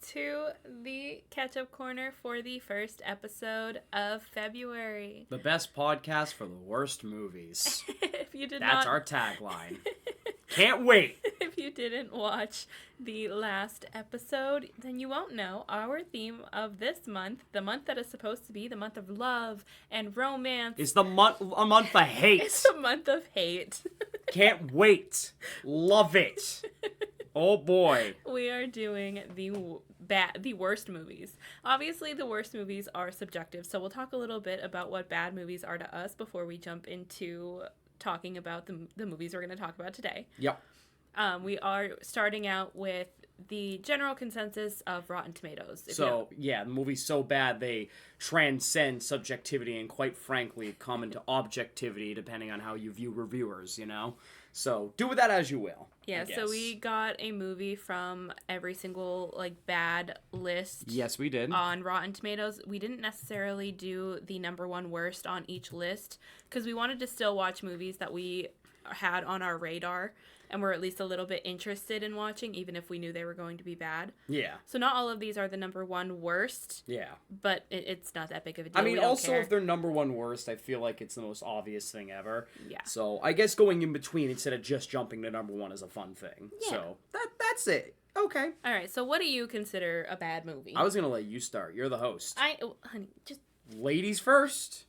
to the Catch-Up Corner for the first episode of February. The best podcast for the worst movies. If you did That's not... our tagline. Can't wait. If you didn't watch the last episode, then you won't know our theme of this month, the month that is supposed to be the month of love and romance. It's a month of hate. It's a month of hate. Can't wait. Love it. Oh boy. We are doing the worst movies. Obviously, the worst movies are subjective, so we'll talk a little bit about what bad movies are to us before we jump into talking about the movies we're going to talk about today. Yep. We are starting out with the general consensus of Rotten Tomatoes. The movie's so bad they transcend subjectivity and, quite frankly, come into objectivity depending on how you view reviewers, you know? So, do with that as you will. Yeah, so we got a movie from every single, bad list. Yes, we did. On Rotten Tomatoes. We didn't necessarily do the number one worst on each list, because we wanted to still watch movies that we had on our radar and were at least a little bit interested in watching, even if we knew they were going to be bad. Yeah. So not all of these are the number one worst. Yeah. But it's not that big of a deal. I mean, also, if they're number one worst, I feel like it's the most obvious thing ever. Yeah. So, I guess going in between instead of just jumping to number one is a fun thing. Yeah. So, that's it. Okay. All right, so what do you consider a bad movie? I was going to let you start. You're the host. Honey, just... Ladies first.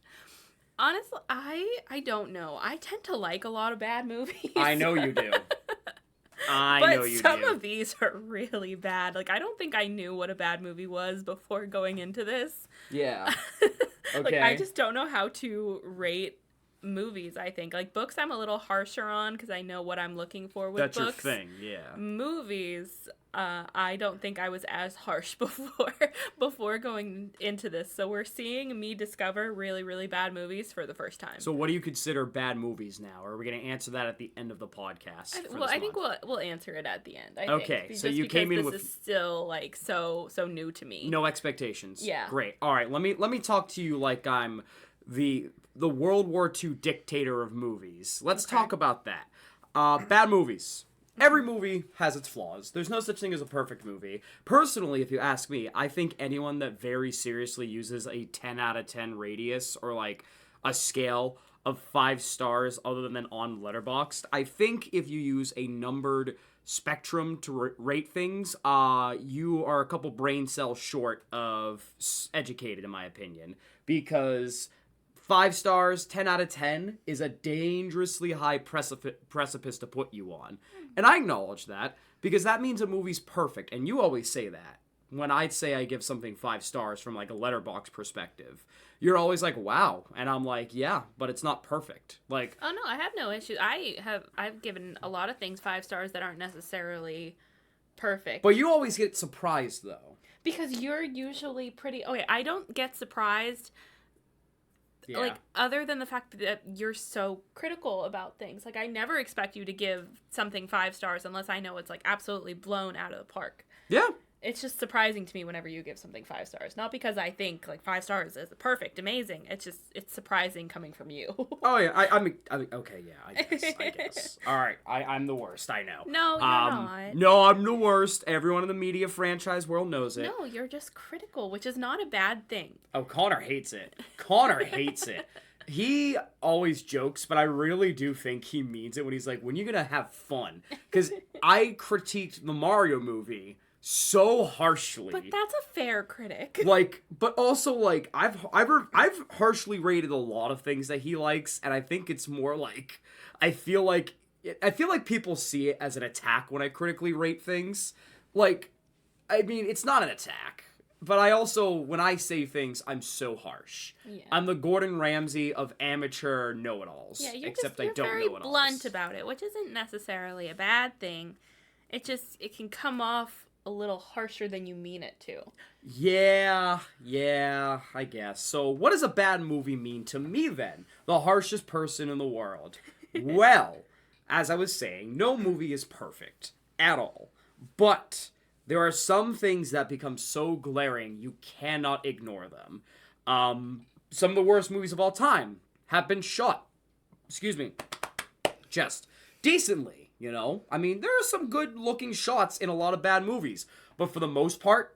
Honestly, I don't know. I tend to like a lot of bad movies. I know you do. But some of these are really bad. I don't think I knew what a bad movie was before going into this. Yeah. Okay. I just don't know how to rate movies, I think. Books I'm a little harsher on because I know what I'm looking for with books. That's your thing, yeah. Movies, I don't think I was as harsh before going into this. So we're seeing me discover really, really bad movies for the first time. So what do you consider bad movies now? Or are we going to answer that at the end of the podcast? I think we'll answer it at the end. Okay, so you came in with... This is still, so new to me. No expectations. Yeah. Great. All right, let me talk to you like I'm the World War II dictator of movies. Let's talk about that. Bad movies. Every movie has its flaws. There's no such thing as a perfect movie. Personally, if you ask me, I think anyone that very seriously uses a 10 out of 10 radius or a scale of 5 stars other than on Letterboxd, I think if you use a numbered spectrum to rate things, you are a couple brain cells short of educated, in my opinion. Because 5 stars, 10 out of 10 is a dangerously high precipice to put you on. And I acknowledge that, because that means a movie's perfect. And you always say that. When I'd say I give something 5 stars from a Letterboxd perspective, you're always like, wow. And I'm like, yeah, but it's not perfect. Oh no, I have no issues. I've given a lot of things 5 stars that aren't necessarily perfect. But you always get surprised, though. Because you're usually pretty... Okay, I don't get surprised... Yeah. Other than the fact that you're so critical about things. I never expect you to give something 5 stars unless I know it's, absolutely blown out of the park. Yeah. It's just surprising to me whenever you give something 5 stars. Not because I think, 5 stars is perfect, amazing. It's just, it's surprising coming from you. Oh, yeah. I mean, okay, yeah, I guess. All right. I'm the worst, I know. No, you're not. No, I'm the worst. Everyone in the media franchise world knows it. No, you're just critical, which is not a bad thing. Oh, Connor hates it. Connor hates it. He always jokes, but I really do think he means it when he's like, when you gonna have fun? Because I critiqued the Mario movie so harshly. But that's a fair critic. But also, I've harshly rated a lot of things that he likes, and I think it's more I feel like people see it as an attack when I critically rate things. I mean, it's not an attack. But I also, when I say things, I'm so harsh. Yeah. I'm the Gordon Ramsay of amateur know-it-alls. Yeah, you're don't very know-it-alls. Blunt about it, which isn't necessarily a bad thing. It can come off a little harsher than you mean it to. Yeah, I guess. So what does a bad movie mean to me then? The harshest person in the world. Well, as I was saying, no movie is perfect at all. But there are some things that become so glaring you cannot ignore them. Some of the worst movies of all time have been shot, just decently. You know? I mean, there are some good looking shots in a lot of bad movies, but for the most part,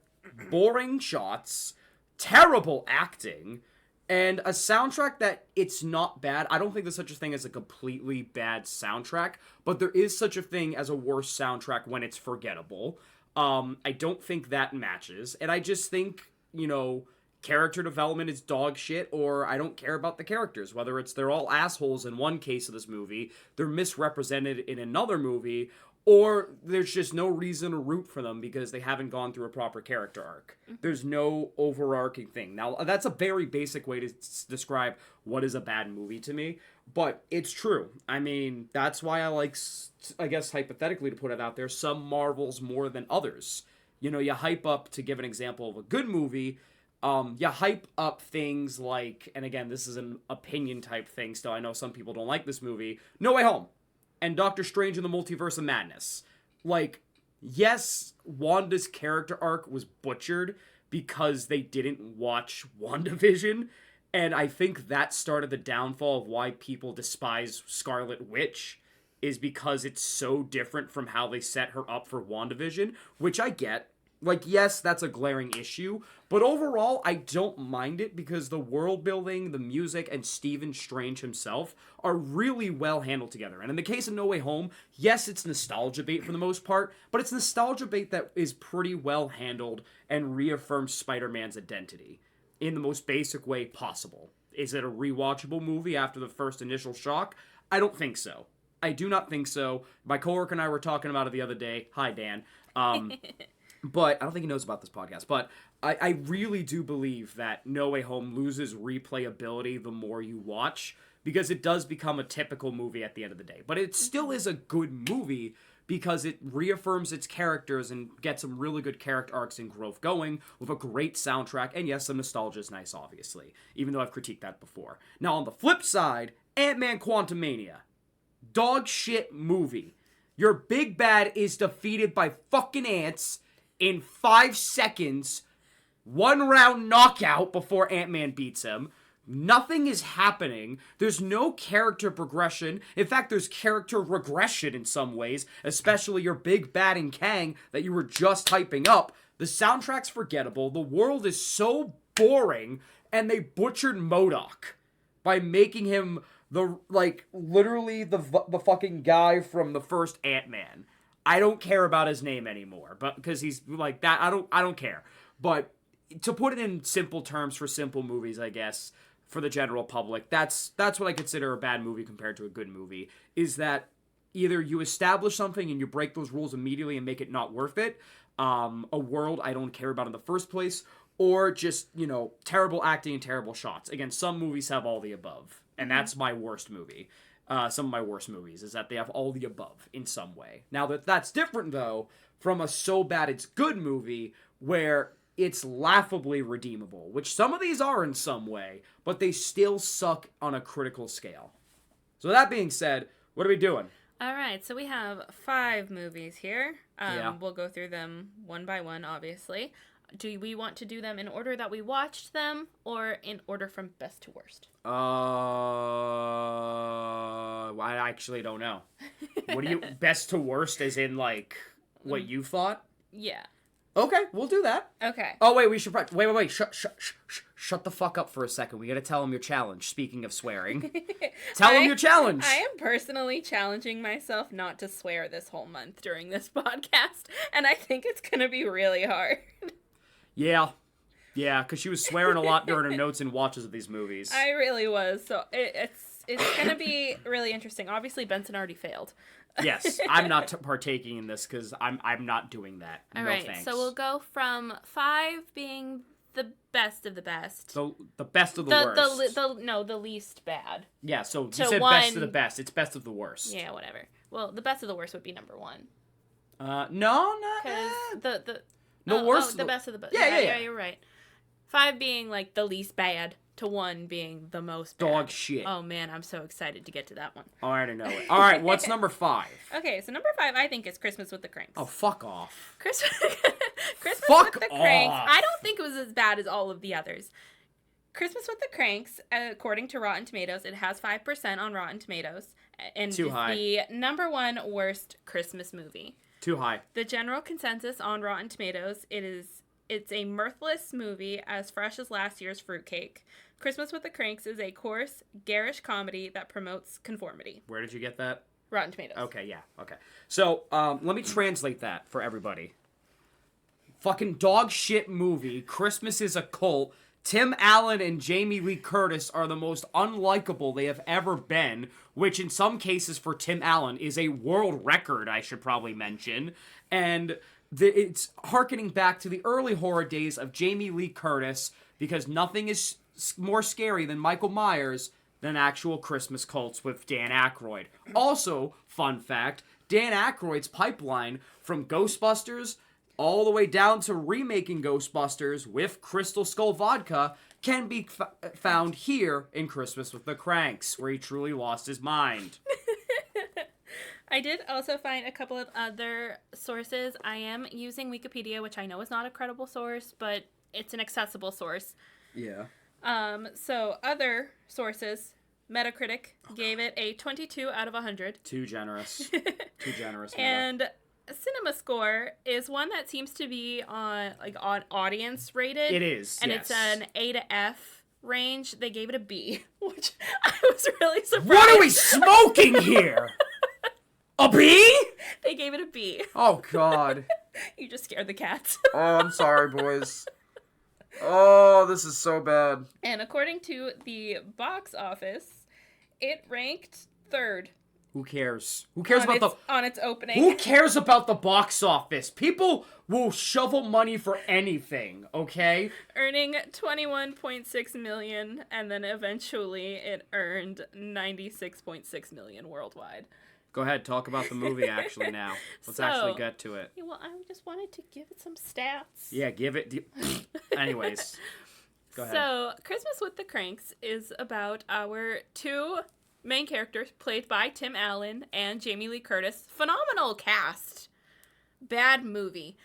boring shots, terrible acting, and a soundtrack that it's not bad. I don't think there's such a thing as a completely bad soundtrack, but there is such a thing as a worse soundtrack when it's forgettable. I don't think that matches, and I just think, you know, character development is dog shit, or I don't care about the characters. Whether it's they're all assholes in one case of this movie, they're misrepresented in another movie, or there's just no reason to root for them because they haven't gone through a proper character arc. There's no overarching thing. Now, that's a very basic way to describe what is a bad movie to me, but it's true. I mean, that's why I like, I guess hypothetically to put it out there, some Marvels more than others. You know, you hype up, to give an example of a good movie, you hype up things like, and again, this is an opinion type thing still, I know some people don't like this movie, No Way Home and Doctor Strange in the Multiverse of Madness. Like, yes, Wanda's character arc was butchered because they didn't watch WandaVision, and I think that started the downfall of why people despise Scarlet Witch, is because it's so different from how they set her up for WandaVision, which I get. Like, yes, that's a glaring issue, but overall, I don't mind it because the world building, the music, and Stephen Strange himself are really well handled together. And in the case of No Way Home, yes, it's nostalgia bait for the most part, but it's nostalgia bait that is pretty well handled and reaffirms Spider-Man's identity in the most basic way possible. Is it a rewatchable movie after the first initial shock? I don't think so. I do not think so. My coworker and I were talking about it the other day. Hi, Dan. But I don't think he knows about this podcast. But I really do believe that No Way Home loses replayability the more you watch, because it does become a typical movie at the end of the day. But it still is a good movie because it reaffirms its characters and gets some really good character arcs and growth going with a great soundtrack. And yes, some nostalgia is nice, obviously, even though I've critiqued that before. Now, on the flip side, Ant-Man Quantumania. Dog shit movie. Your big bad is defeated by fucking ants in 5 seconds, 1 round knockout before Ant-Man beats him. Nothing is happening. There's no character progression. In fact, there's character regression in some ways, especially your big bad in Kang that you were just hyping up. The soundtrack's forgettable. The world is so boring, and they butchered MODOK by making him literally the fucking guy from the first Ant-Man. I don't care about his name anymore, but because he's like that, I don't care. But to put it in simple terms for simple movies, I guess, for the general public, that's what I consider a bad movie compared to a good movie, is that either you establish something and you break those rules immediately and make it not worth it, a world I don't care about in the first place, or just, you know, terrible acting and terrible shots. Again, some movies have all the above, and that's my worst movie. Some of my worst movies is that they have all the above in some way. Now that's different though from a so bad it's good movie where it's laughably redeemable, which some of these are in some way, but they still suck on a critical scale. So that being said, what are we doing? All right, so we have 5 movies here. Yeah. We'll go through them one by one, obviously. Do we want to do them in order that we watched them, or in order from best to worst? I actually don't know. What do you, best to worst as in, like, what you thought? Yeah. Okay, we'll do that. Okay. Oh, wait, we should wait. Shut the fuck up for a second. We gotta tell him your challenge, speaking of swearing. Tell him your challenge! I am personally challenging myself not to swear this whole month during this podcast, and I think it's gonna be really hard. Yeah, because she was swearing a lot during her notes and watches of these movies. I really was, so it's gonna be really interesting. Obviously, Benson already failed. Yes, I'm not partaking in this because I'm not doing that. All no right, thanks. so we'll go from 5 being the best of the best. So the best of the worst. The least bad. Yeah, so you to said 1, best of the best. It's best of the worst. Yeah, whatever. Well, the best of the worst would be number 1. No, not because worst. The best of the best. Yeah. You're right. 5 being like the least bad to 1 being the most bad. Dog shit. Oh man, I'm so excited to get to that one. I already know it. All right, what's number 5? Okay, so number 5 I think is Christmas with the Kranks. Oh, fuck off. Christmas Fuck with the off. Kranks. I don't think it was as bad as all of the others. Christmas with the Kranks, according to Rotten Tomatoes, it has 5% on Rotten Tomatoes, And Too high. the number one worst Christmas movie. Too high. The general consensus on Rotten Tomatoes, it's a mirthless movie as fresh as last year's fruitcake. Christmas with the Kranks is a coarse, garish comedy that promotes conformity. Where did you get that? Rotten Tomatoes. Okay, yeah, okay. So, let me translate that for everybody. Fucking dog shit movie. Christmas is a cult. Tim Allen and Jamie Lee Curtis are the most unlikable they have ever been, which in some cases for Tim Allen is a world record, I should probably mention. And it's hearkening back to the early horror days of Jamie Lee Curtis, because nothing is more scary than Michael Myers than actual Christmas cults with Dan Aykroyd. Also, fun fact, Dan Aykroyd's pipeline from Ghostbusters all the way down to remaking Ghostbusters with Crystal Skull vodka can be found here in Christmas with the Kranks, where he truly lost his mind. I did also find a couple of other sources. I am using Wikipedia, which I know is not a credible source, but it's an accessible source. Yeah. So other sources, Metacritic gave it a 22 out of 100. Too generous. Too generous. And CinemaScore is one that seems to be on audience rated. It is, and yes. It's an A to F range. They gave it a B, which I was really surprised. What are we smoking here? A B? They gave it a B. Oh, God. You just scared the cats. Oh, I'm sorry, boys. Oh, this is so bad. And according to the box office, it ranked third. Who cares? Who cares about on its opening? Who cares about the box office? People will shovel money for anything, okay? Earning $21.6 million, and then eventually it earned $96.6 million worldwide. Go ahead, talk about the movie actually now. Let's actually get to it. Yeah, well, I just wanted to give it some stats. Yeah, give it. Anyways, go ahead. So, Christmas with the Kranks is about our two main characters played by Tim Allen and Jamie Lee Curtis. Phenomenal cast. Bad movie.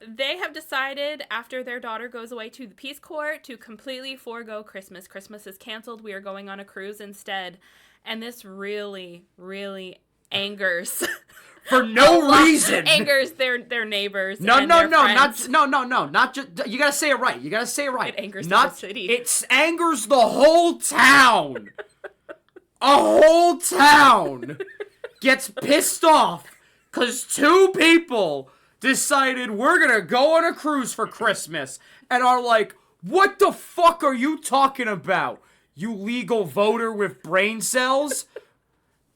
They have decided after their daughter goes away to the Peace Corps to completely forego Christmas. Christmas is canceled. We are going on a cruise instead. And this really, really angers. For no reason. Angers their neighbors. No, and no, their no, friends. not just. You gotta say it right. You gotta say it right. It angers not, the city. It angers the whole town. A whole town gets pissed off because two people decided we're gonna go on a cruise for Christmas and are like, what the fuck are you talking about? You legal voter with brain cells?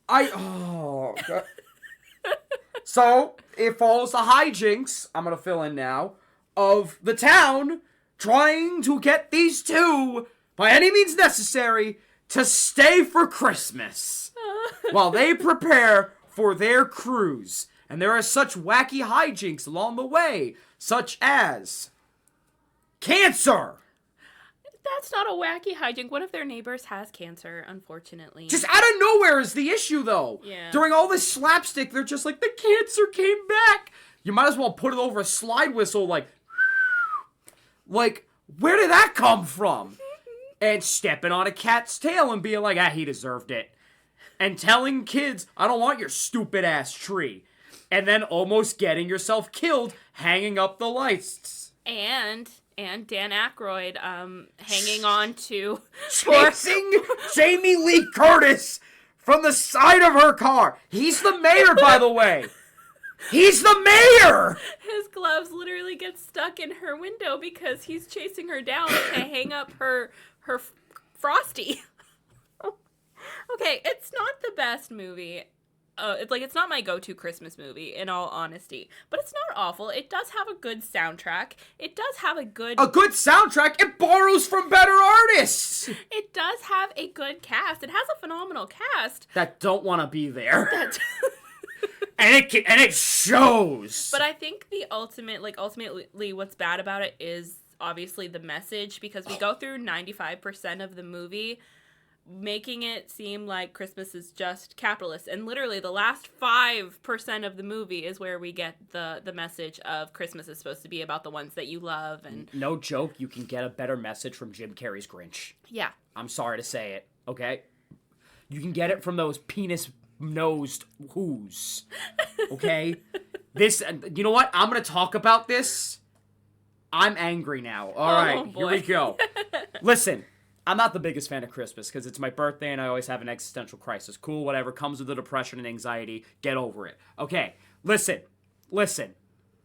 Oh, God. So, it follows the hijinks, I'm gonna fill in now, of the town trying to get these two, by any means necessary, to stay for Christmas while they prepare for their cruise. And there are such wacky hijinks along the way, such as cancer. That's not a wacky hijink. One of their neighbors has cancer, unfortunately. Just out of nowhere is the issue, though. Yeah. During all this slapstick, they're just like, the cancer came back. You might as well put it over a slide whistle, like, where did that come from? And stepping on a cat's tail and being like, he deserved it. And telling kids, I don't want your stupid ass tree. And then almost getting yourself killed hanging up the lights. And Dan Aykroyd hanging on to... Chasing Jamie Lee Curtis from the side of her car. He's the mayor, by the way. He's the mayor! His gloves literally get stuck in her window because he's chasing her down to hang up her Frosty. Okay, it's not the best movie. It's not my go-to Christmas movie, in all honesty. But it's not awful. It does have a good soundtrack. It does have a good soundtrack? It borrows from better artists! It does have a good cast. It has a phenomenal cast. That don't want to be there. And it shows! But I think ultimately what's bad about it is obviously the message, because we go through 95% of the movie making it seem like Christmas is just capitalist. And literally the last 5% of the movie is where we get the message of Christmas is supposed to be about the ones that you love. And no joke, you can get a better message from Jim Carrey's Grinch. Yeah. I'm sorry to say it, okay? You can get it from those penis nosed who's. Okay? This, you know what? I'm gonna talk about this. I'm angry now. All right, here we go. Listen, I'm not the biggest fan of Christmas because it's my birthday and I always have an existential crisis. Cool, whatever. Comes with the depression and anxiety. Get over it. Okay, listen.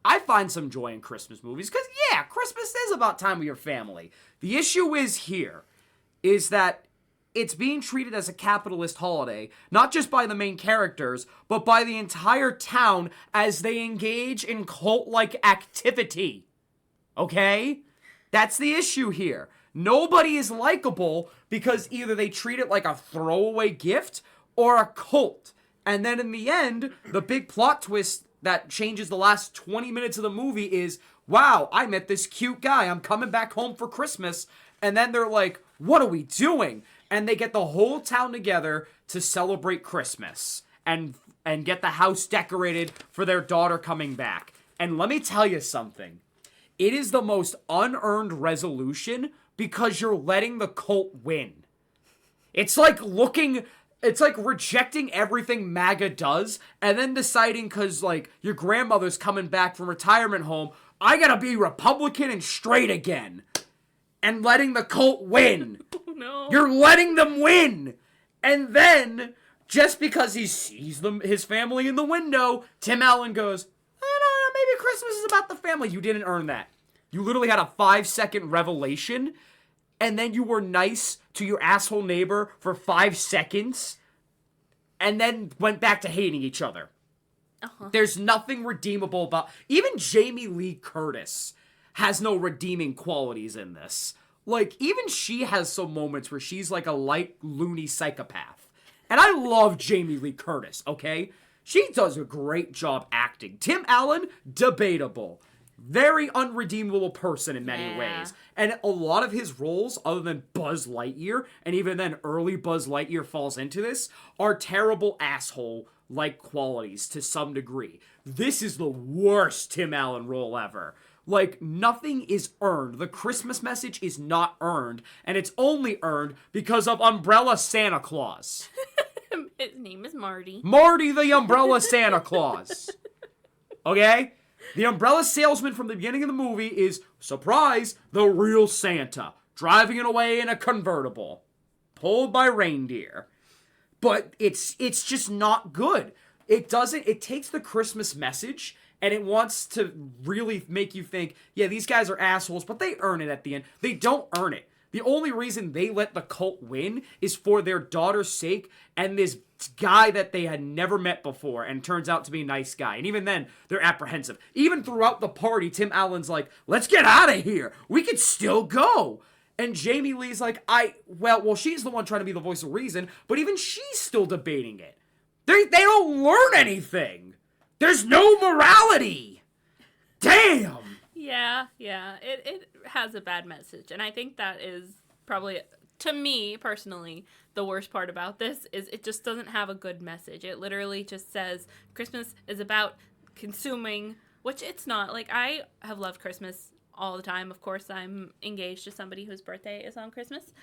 I find some joy in Christmas movies because, yeah, Christmas is about time with your family. The issue is that it's being treated as a capitalist holiday, not just by the main characters, but by the entire town as they engage in cult-like activity. Okay? That's the issue here. Nobody is likable because either they treat it like a throwaway gift or a cult. And then in the end, the big plot twist that changes the last 20 minutes of the movie is, wow, I met this cute guy. I'm coming back home for Christmas. And then they're like, what are we doing? And they get the whole town together to celebrate Christmas and get the house decorated for their daughter coming back. And let me tell you something. It is the most unearned resolution because you're letting the cult win. It's like rejecting everything MAGA does and then deciding because, like, your grandmother's coming back from retirement home, I gotta be Republican and straight again. And letting the cult win. Oh, no. You're letting them win. And then, just because he sees his family in the window, Tim Allen goes, maybe Christmas is about the family. You didn't earn that. You literally had a 5-second revelation, and then you were nice to your asshole neighbor for 5 seconds, and then went back to hating each other. Uh-huh. There's nothing redeemable about... Even Jamie Lee Curtis has no redeeming qualities in this. Like, even she has some moments where she's like a light, loony psychopath. And I love Jamie Lee Curtis, okay? She does a great job acting. Tim Allen, debatable. Very unredeemable person in many ways. And a lot of his roles, other than Buzz Lightyear, and even then early Buzz Lightyear falls into this, are terrible asshole-like qualities to some degree. This is the worst Tim Allen role ever. Like, nothing is earned. The Christmas message is not earned, and it's only earned because of Umbrella Santa Claus. His name is Marty. Marty the Umbrella Santa Claus. Okay? The umbrella salesman from the beginning of the movie is, surprise, the real Santa, driving it away in a convertible, pulled by reindeer. But it's just not good. It takes the Christmas message and it wants to really make you think, yeah, these guys are assholes, but they earn it at the end. They don't earn it. The only reason they let the cult win is for their daughter's sake and this guy that they had never met before and turns out to be a nice guy. And even then, they're apprehensive. Even throughout the party, Tim Allen's like, let's get out of here. We could still go. And Jamie Lee's like, well, she's the one trying to be the voice of reason, but even she's still debating it. They don't learn anything. There's no morality. Damn. Yeah. It has a bad message. And I think that is probably, to me personally, the worst part about this is it just doesn't have a good message. It literally just says Christmas is about consuming, which it's not. Like, I have loved Christmas all the time. Of course, I'm engaged to somebody whose birthday is on Christmas.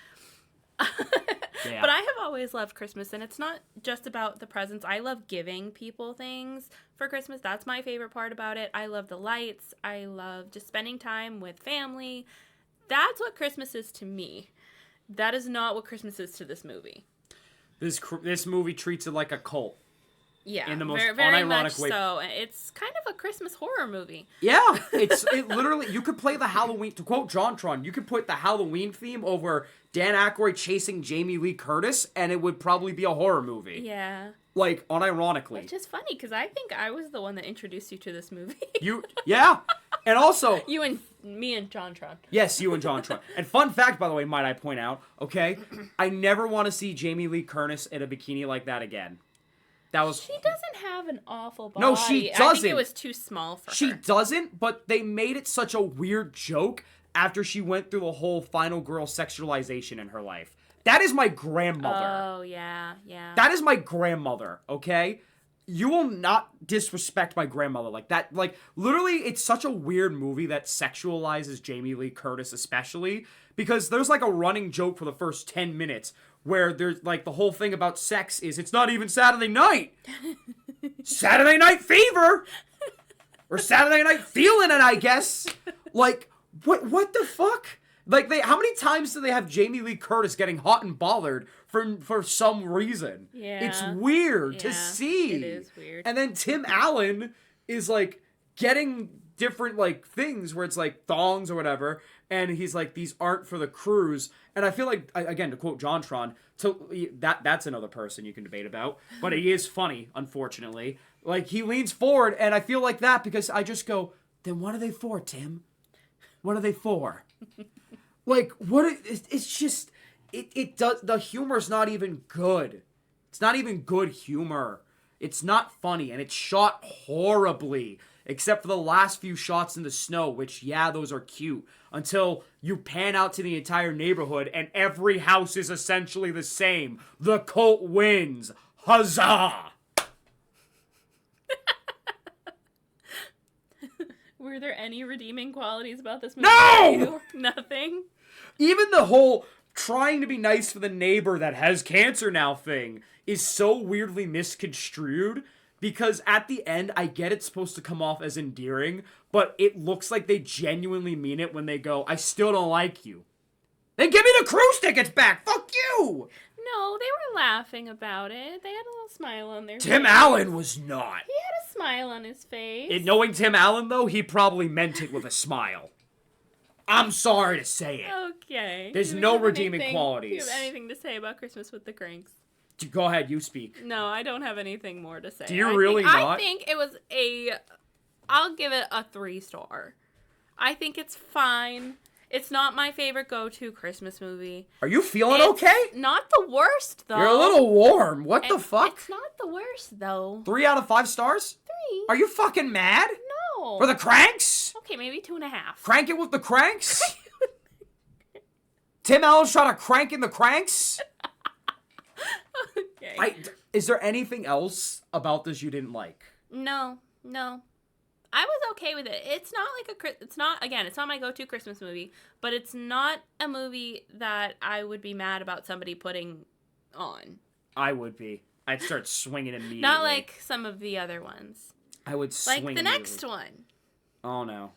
Yeah. But I have always loved Christmas, and it's not just about the presents. I love giving people things for Christmas. That's my favorite part about it. I love the lights. I love just spending time with family. That's what Christmas is to me. That is not what Christmas is to this movie. This movie treats it like a cult. Yeah, in the most very unironic much way. so. It's kind of a Christmas horror movie. Yeah, it literally, you could play the Halloween, to quote JonTron, you could put the Halloween theme over Dan Aykroyd chasing Jamie Lee Curtis, and it would probably be a horror movie. Yeah. Like, unironically. Which is funny, because I think I was the one that introduced you to this movie. Yeah. And also... Me and JonTron. Yes, you and JonTron. And fun fact, by the way, might I point out, okay? I never want to see Jamie Lee Curtis in a bikini like that again. She doesn't have an awful body. No, she doesn't. I think it was too small for her. She doesn't, but they made it such a weird joke after she went through the whole final girl sexualization in her life. That is my grandmother. Oh, yeah. That is my grandmother, okay? you will not disrespect my grandmother like that. Like, literally, it's such a weird movie that sexualizes Jamie Lee Curtis especially, because there's, like, a running joke for the first 10 minutes where there's, like, the whole thing about sex is it's not even Saturday night. Saturday Night Fever! Or Saturday Night Feeling It, I guess. Like, what the fuck? Like, how many times do they have Jamie Lee Curtis getting hot and bothered for some reason? Yeah. It's weird to see. It is weird. And then Tim Allen is, like, getting different, like, things where it's, like, thongs or whatever, and he's like, these aren't for the cruise. And I feel like, again, to quote JonTron, that's another person you can debate about, but he is funny, unfortunately. Like, he leans forward, and I feel like that because I just go, then what are they for, Tim? What are they for? Like, it's just, it does, the humor's not even good. It's not even good humor. It's not funny, and it's shot horribly, except for the last few shots in the snow, which, yeah, those are cute, until you pan out to the entire neighborhood, and every house is essentially the same. The cult wins. Huzzah! Were there any redeeming qualities about this movie? No! Nothing? Even the whole trying to be nice for the neighbor that has cancer now thing is so weirdly misconstrued, because at the end, I get it's supposed to come off as endearing, but it looks like they genuinely mean it when they go, I still don't like you. Then give me the cruise tickets back! Fuck you! No, they were laughing about it. They had a little smile on their face. Tim Allen was not. He had a smile on his face. Knowing Tim Allen, though, he probably meant it with a smile. I'm sorry to say it. Okay. There's Do you no have redeeming anything- qualities. Do you have anything to say about Christmas with the Kranks? Go ahead, you speak. No, I don't have anything more to say. Do you really not? I think it was I'll give it a 3-star. I think it's fine. It's not my favorite go-to Christmas movie. Are you feeling It's okay? not the worst, though. You're a little warm. What the fuck? It's not the worst, though. 3 out of 5 stars? 3? Are you fucking mad? No. For the Kranks? Okay, maybe 2.5. Crank it with the Kranks? Tim Allen's trying to crank in the Kranks? Okay. Is there anything else about this you didn't like? No. I was okay with it. It's not like it's not my go-to Christmas movie, but it's not a movie that I would be mad about somebody putting on. I would be. I'd start swinging immediately. Not like some of the other ones. I would swing Like the next one. Oh no.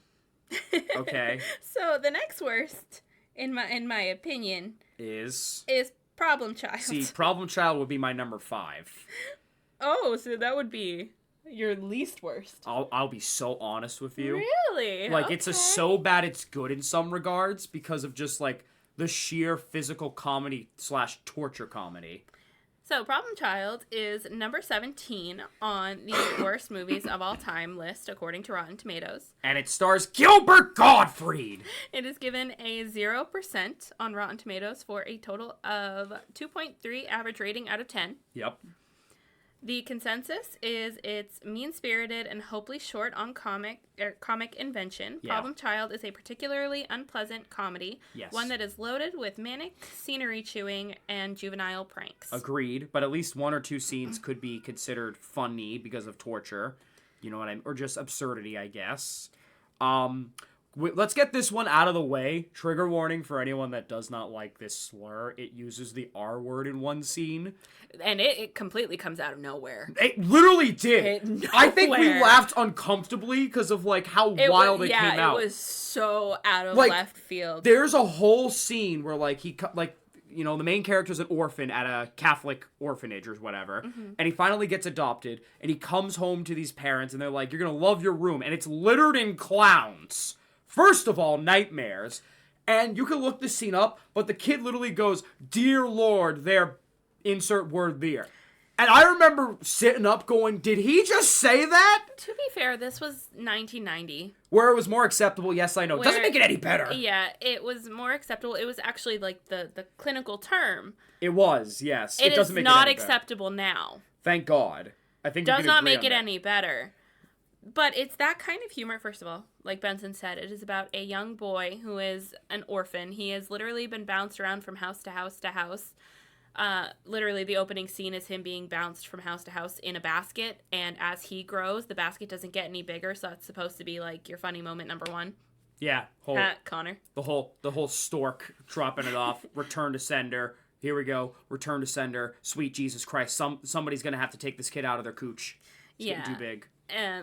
Okay. So the next worst, in my opinion, is Problem Child. See, Problem Child would be my number 5. Oh, so that would be your least worst. I'll be so honest with you. Really? Like, it's so bad it's good in some regards because of just, like, the sheer physical comedy / torture comedy. So, Problem Child is number 17 on the worst movies of all time list, according to Rotten Tomatoes. And it stars Gilbert Gottfried! It is given a 0% on Rotten Tomatoes for a total of 2.3 average rating out of 10. Yep. The consensus is it's mean-spirited and hopelessly short on comic invention. Yeah. Problem Child is a particularly unpleasant comedy, Yes. one that is loaded with manic scenery chewing and juvenile pranks. Agreed, but at least 1 or 2 scenes could be considered funny because of torture. You know what I mean? Or just absurdity, I guess. Let's get this one out of the way. Trigger warning for anyone that does not like this slur. It uses the R word in one scene. And it completely comes out of nowhere. It literally did. I think we laughed uncomfortably because of like how wild it came out. Yeah, it was so out of Like, left field. There's a whole scene where like the main character's an orphan at a Catholic orphanage or whatever, and he finally gets adopted, and he comes home to these parents, and they're like, "You're gonna love your room," and it's littered in clowns. First of all, nightmares. And you can look this scene up, but the kid literally goes, "Dear Lord," there, insert word there. And I remember sitting up going, did he just say that? To be fair, this was 1990. Where it was more acceptable, yes, I know. Doesn't make it any better. Yeah, it was more acceptable. It was actually like the clinical term. It was, yes. It doesn't is make not it any acceptable now. Thank God. I think Does we can not agree make on it that. any better. But it's that kind of humor, first of all. Like Benson said, it is about a young boy who is an orphan. He has literally been bounced around from house to house to house. literally the opening scene is him being bounced from house to house in a basket, and as he grows, the basket doesn't get any bigger, so that's supposed to be like your funny moment number one. Yeah, Connor. The whole stork dropping it off, return to sender. Here we go, return to sender. Sweet Jesus Christ, somebody's gonna have to take this kid out of their cooch. It's getting too big.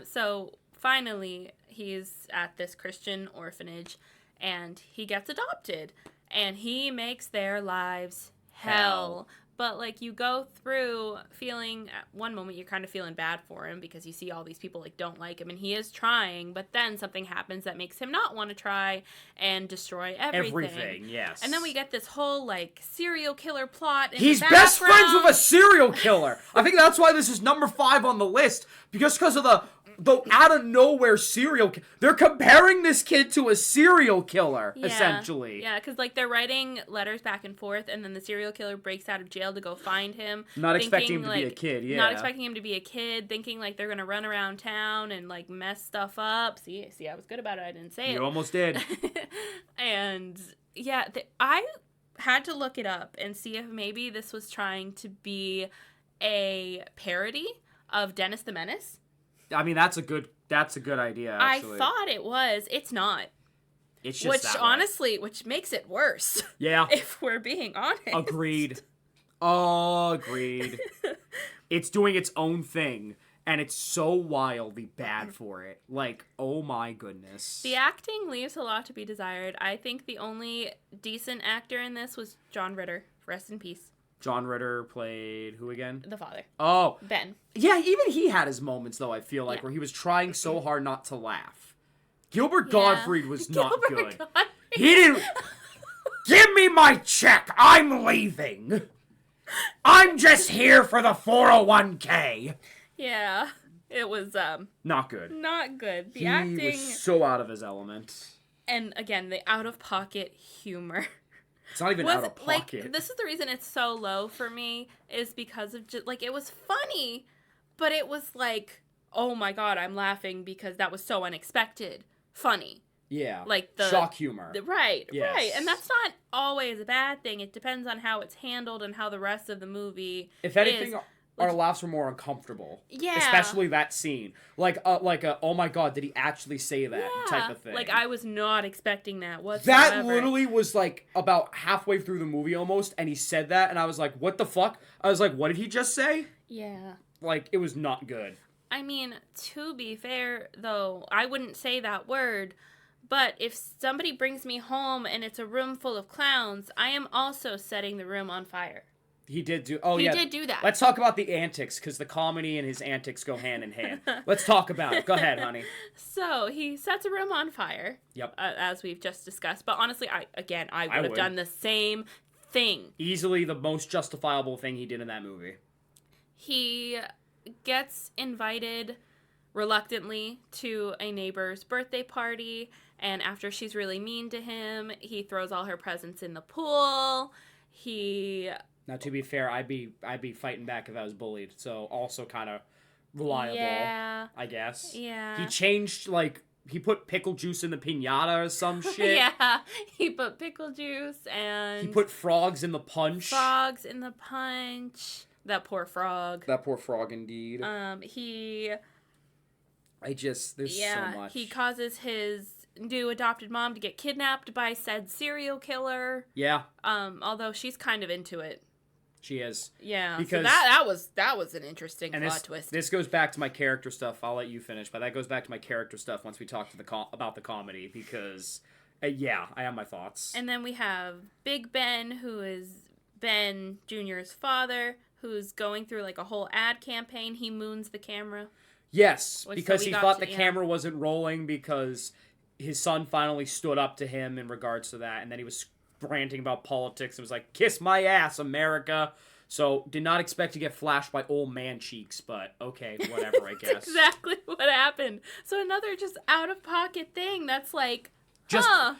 So finally, he's at this Christian orphanage, and he gets adopted, and he makes their lives hell. But, like, you go through feeling, at one moment you're kind of feeling bad for him because you see all these people, like, don't like him, and he is trying, but then something happens that makes him not want to try and destroy everything. Everything, yes. And then we get this whole, like, serial killer plot in He's the background. best friends with a serial killer! I think that's why this is number 5 on the list, because of the out of nowhere serial killer. They're comparing this kid to a serial killer, essentially. Yeah, because, like, they're writing letters back and forth, and then the serial killer breaks out of jail to go find him. Not expecting him to be a kid, yeah. Not expecting him to be a kid, thinking, like, they're going to run around town and, like, mess stuff up. See, I was good about it. I didn't say it. You almost did. And, yeah, I had to look it up and see if maybe this was trying to be a parody of Dennis the Menace. I mean, that's a good idea, actually. I thought it was. It's not. It's just Which makes it worse. Yeah. If we're being honest. Agreed. It's doing its own thing, and it's so wildly bad for it. Like, oh my goodness. The acting leaves a lot to be desired. I think the only decent actor in this was John Ritter. Rest in peace. John Ritter played who again? The father. Oh. Ben. Yeah, even he had his moments, though, I feel like, where he was trying so hard not to laugh. Gilbert Gottfried was not good. He didn't... Give me my check! I'm leaving! I'm just here for the 401k! Yeah. It was, not good. Not good. He was so out of his element. And, again, the out-of-pocket humor. It's not even out of pocket. Like, this is the reason it's so low for me, is because of just, like, it was funny, but it was like, oh my god, I'm laughing because that was so unexpected. Funny. Yeah. Like the shock humor. Right. Yes. Right. And that's not always a bad thing. It depends on how it's handled and how the rest of the movie If anything, our laughs were more uncomfortable. Yeah. Especially that scene. Like a oh my god, did he actually say that type of thing. Like, I was not expecting that whatsoever. That literally was, like, about halfway through the movie almost, and he said that, and I was like, what the fuck? I was like, what did he just say? Yeah. Like, it was not good. I mean, to be fair, though, I wouldn't say that word, but if somebody brings me home and it's a room full of clowns, I am also setting the room on fire. He did do... He did do that. Let's talk about the antics, because the comedy and his antics go hand in hand. Let's talk about it. Go ahead, honey. So, he sets a room on fire. Yep. As we've just discussed. But honestly, I would have done the same thing. Easily the most justifiable thing he did in that movie. He gets invited reluctantly to a neighbor's birthday party, and after she's really mean to him, he throws all her presents in the pool. Now, to be fair, I'd be fighting back if I was bullied, so also kind of reliable, I guess. Yeah. He changed, like, he put pickle juice in the piñata or some shit. Yeah, he put pickle juice and... He put frogs in the punch. That poor frog. That poor frog, indeed. There's so much. He causes his new adopted mom to get kidnapped by said serial killer. Yeah. Although she's kind of into it. She is. Yeah. Because so that was an interesting plot twist. This goes back to my character stuff. I'll let you finish, but that goes back to my character stuff once we talk to about the comedy, because I have my thoughts. And then we have Big Ben, who is Ben Jr.'s father, who's going through like a whole ad campaign. He moons the camera. Yes, because he thought the camera wasn't rolling because his son finally stood up to him in regards to that, and then he was ranting about politics and was like, kiss my ass, America. So, did not expect to get flashed by old man cheeks, but okay, whatever, I guess. That's exactly what happened. So, another just out-of-pocket thing that's like, that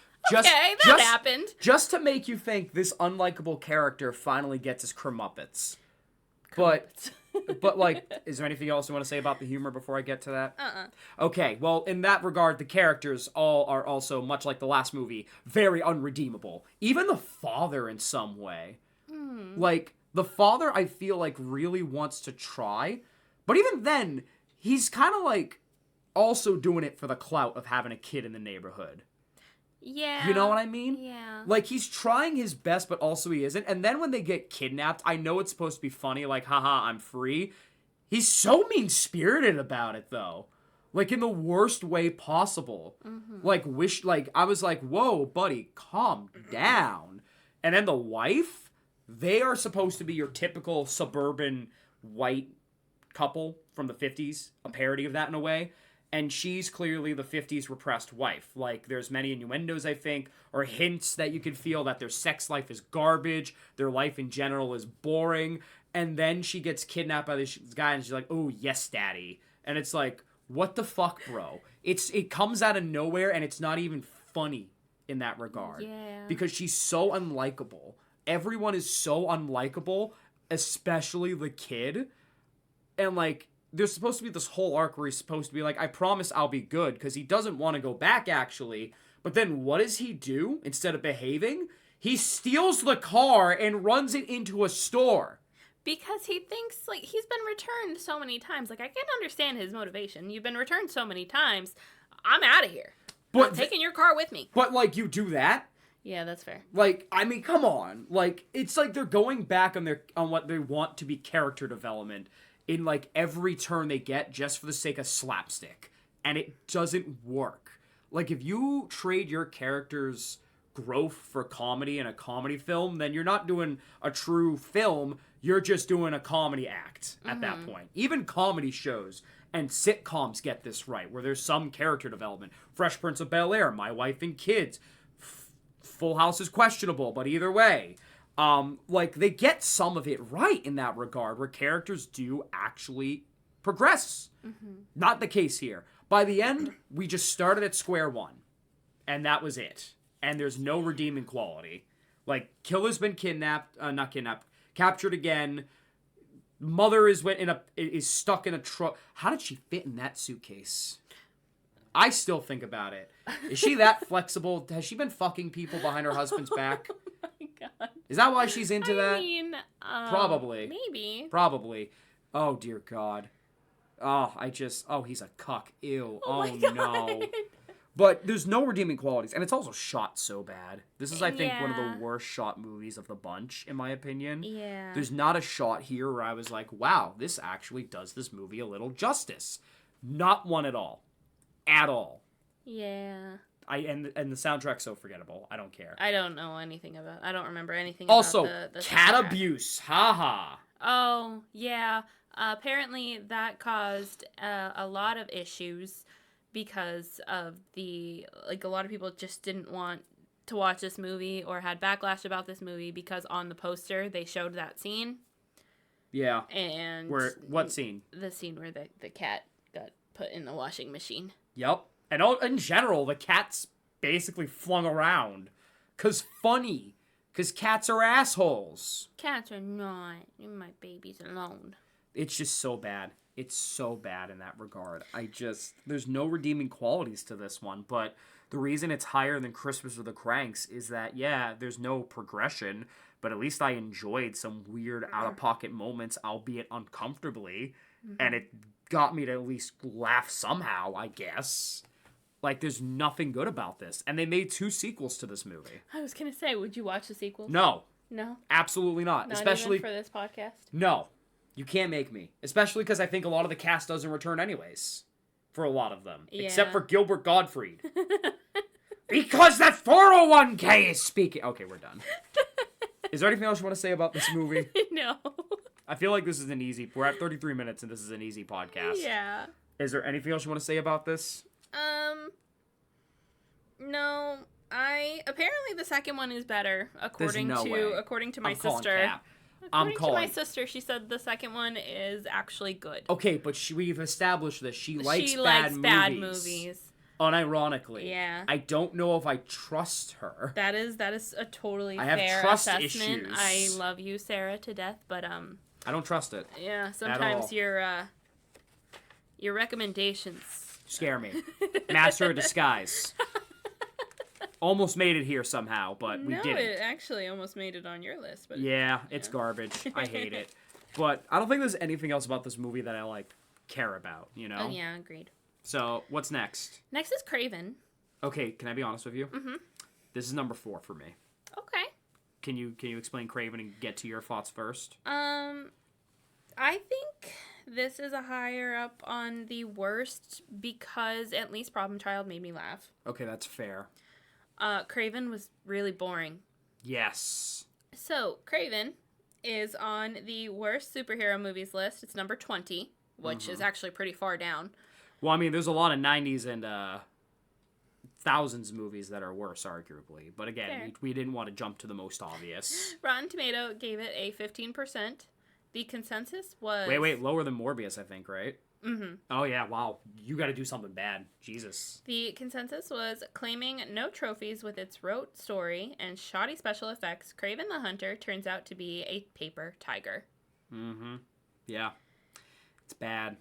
happened. Just to make you think this unlikable character finally gets his comeuppance. But, like, is there anything else you want to say about the humor before I get to that? Okay, well, in that regard, the characters all are also, much like the last movie, very unredeemable. Even the father in some way. Like, The father, I feel like, really wants to try, but even then, he's kind of like also doing it for the clout of having a kid in the neighborhood. Yeah. You know what I mean? Yeah. Like, he's trying his best, but also he isn't. And then when they get kidnapped, I know it's supposed to be funny, like, haha, I'm free. He's so mean-spirited about it, though. Like, in the worst way possible. Like, I was like, whoa, buddy, calm down. And then the wife, they are supposed to be your typical suburban white couple from the 50s, a parody of that in a way. And she's clearly the 50s repressed wife. Like, there's many innuendos, I think, or hints that you can feel that their sex life is garbage, their life in general is boring, and then she gets kidnapped by this guy, and she's like, oh, yes, daddy. And it's like, what the fuck, bro? It comes out of nowhere, and it's not even funny in that regard. Yeah. Because she's so unlikable. Everyone is so unlikable, especially the kid. And, like, there's supposed to be this whole arc where he's supposed to be like, I promise I'll be good, because he doesn't want to go back, actually. But then what does he do instead of behaving? He steals the car and runs it into a store. Because he thinks, like, he's been returned so many times. Like, I can understand his motivation. You've been returned so many times. I'm out of here. But I'm taking your car with me. But, like, you do that? Yeah, that's fair. Like, I mean, come on. Like, it's like they're going back on what they want to be character development in, like, every turn they get just for the sake of slapstick. And it doesn't work. Like, if you trade your character's growth for comedy in a comedy film, then you're not doing a true film. You're just doing a comedy act at that point. Even comedy shows and sitcoms get this right, where there's some character development. Fresh Prince of Bel-Air, My Wife and Kids. Full House is questionable, but either way. Like, they get some of it right in that regard, where characters do actually progress. Not the case here. By the end, we just started at square one. And that was it. And there's no redeeming quality. Like, killer's been captured again. Mother is stuck in a truck. How did she fit in that suitcase? I still think about it. Is she that flexible? Has she been fucking people behind her husband's back? Oh my god. Is that why she's into that? I mean, Probably. Maybe. Probably. Oh, dear God. He's a cuck. Ew. Oh no. But there's no redeeming qualities, and it's also shot so bad. This is, I think, one of the worst shot movies of the bunch, in my opinion. Yeah. There's not a shot here where I was like, wow, this actually does this movie a little justice. Not one at all. At all. Yeah. And the soundtrack's so forgettable. I don't care. I don't know anything about. I don't remember anything. Also, about the cat soundtrack. abuse. Haha. Oh yeah. Apparently that caused a lot of issues because of a lot of people just didn't want to watch this movie or had backlash about this movie because on the poster they showed that scene. Yeah. And What scene? The scene where the cat got put in the washing machine. Yep. And in general, the cat's basically flung around. 'Cause funny. 'Cause cats are assholes. Cats are not. Leave my babies alone. It's just so bad. It's so bad in that regard. There's no redeeming qualities to this one, but the reason it's higher than Christmas or the Kranks is that, yeah, there's no progression, but at least I enjoyed some weird out-of-pocket moments, albeit uncomfortably, and it got me to at least laugh somehow, I guess. Like, there's nothing good about this. And they made 2 sequels to this movie. I was gonna say, would you watch the sequel? No. No? Absolutely not. Not Especially even for this podcast? No. You can't make me. Especially because I think a lot of the cast doesn't return anyways. For a lot of them. Yeah. Except for Gilbert Gottfried. Because that 401k is speaking. Okay, we're done. Is there anything else you want to say about this movie? No. I feel like this is we're at 33 minutes and this is an easy podcast. Yeah. Is there anything else you want to say about this? No. Apparently the second one is better, according to my I'm calling sister. cap. According to my sister, she said the second one is actually good. Okay, but we've established this. She likes bad movies. Unironically. Yeah. I don't know if I trust her. That is a totally I have fair trust assessment. issues. I love you, Sarah, to death, but I don't trust it. yeah, all. sometimes your recommendations Scare me. Master of disguise. almost made it here somehow, but we No, didn't. it actually almost made it on your list. But Yeah, it's garbage. I hate it. But I don't think there's anything else about this movie that I, like, care about, you know? Oh, yeah, agreed. So, what's next? Next is Kraven. Okay, can I be honest with you? Mm-hmm. This is number 4 for me. Okay. Can you explain Kraven and get to your thoughts first? I think this is a higher up on the worst because at least Problem Child made me laugh. Okay, that's fair. Kraven was really boring. Yes. So, Kraven is on the worst superhero movies list. It's number 20, which is actually pretty far down. Well, I mean, there's a lot of 90s and thousands movies that are worse, arguably. But again, we didn't want to jump to the most obvious. Rotten Tomato gave it a 15%. The consensus was... Wait, lower than Morbius, I think, right? Mm-hmm. Oh, yeah, wow. You got to do something bad. Jesus. The consensus was claiming no trophies with its rote story and shoddy special effects. Kraven the Hunter turns out to be a paper tiger. Mm-hmm. Yeah. It's bad.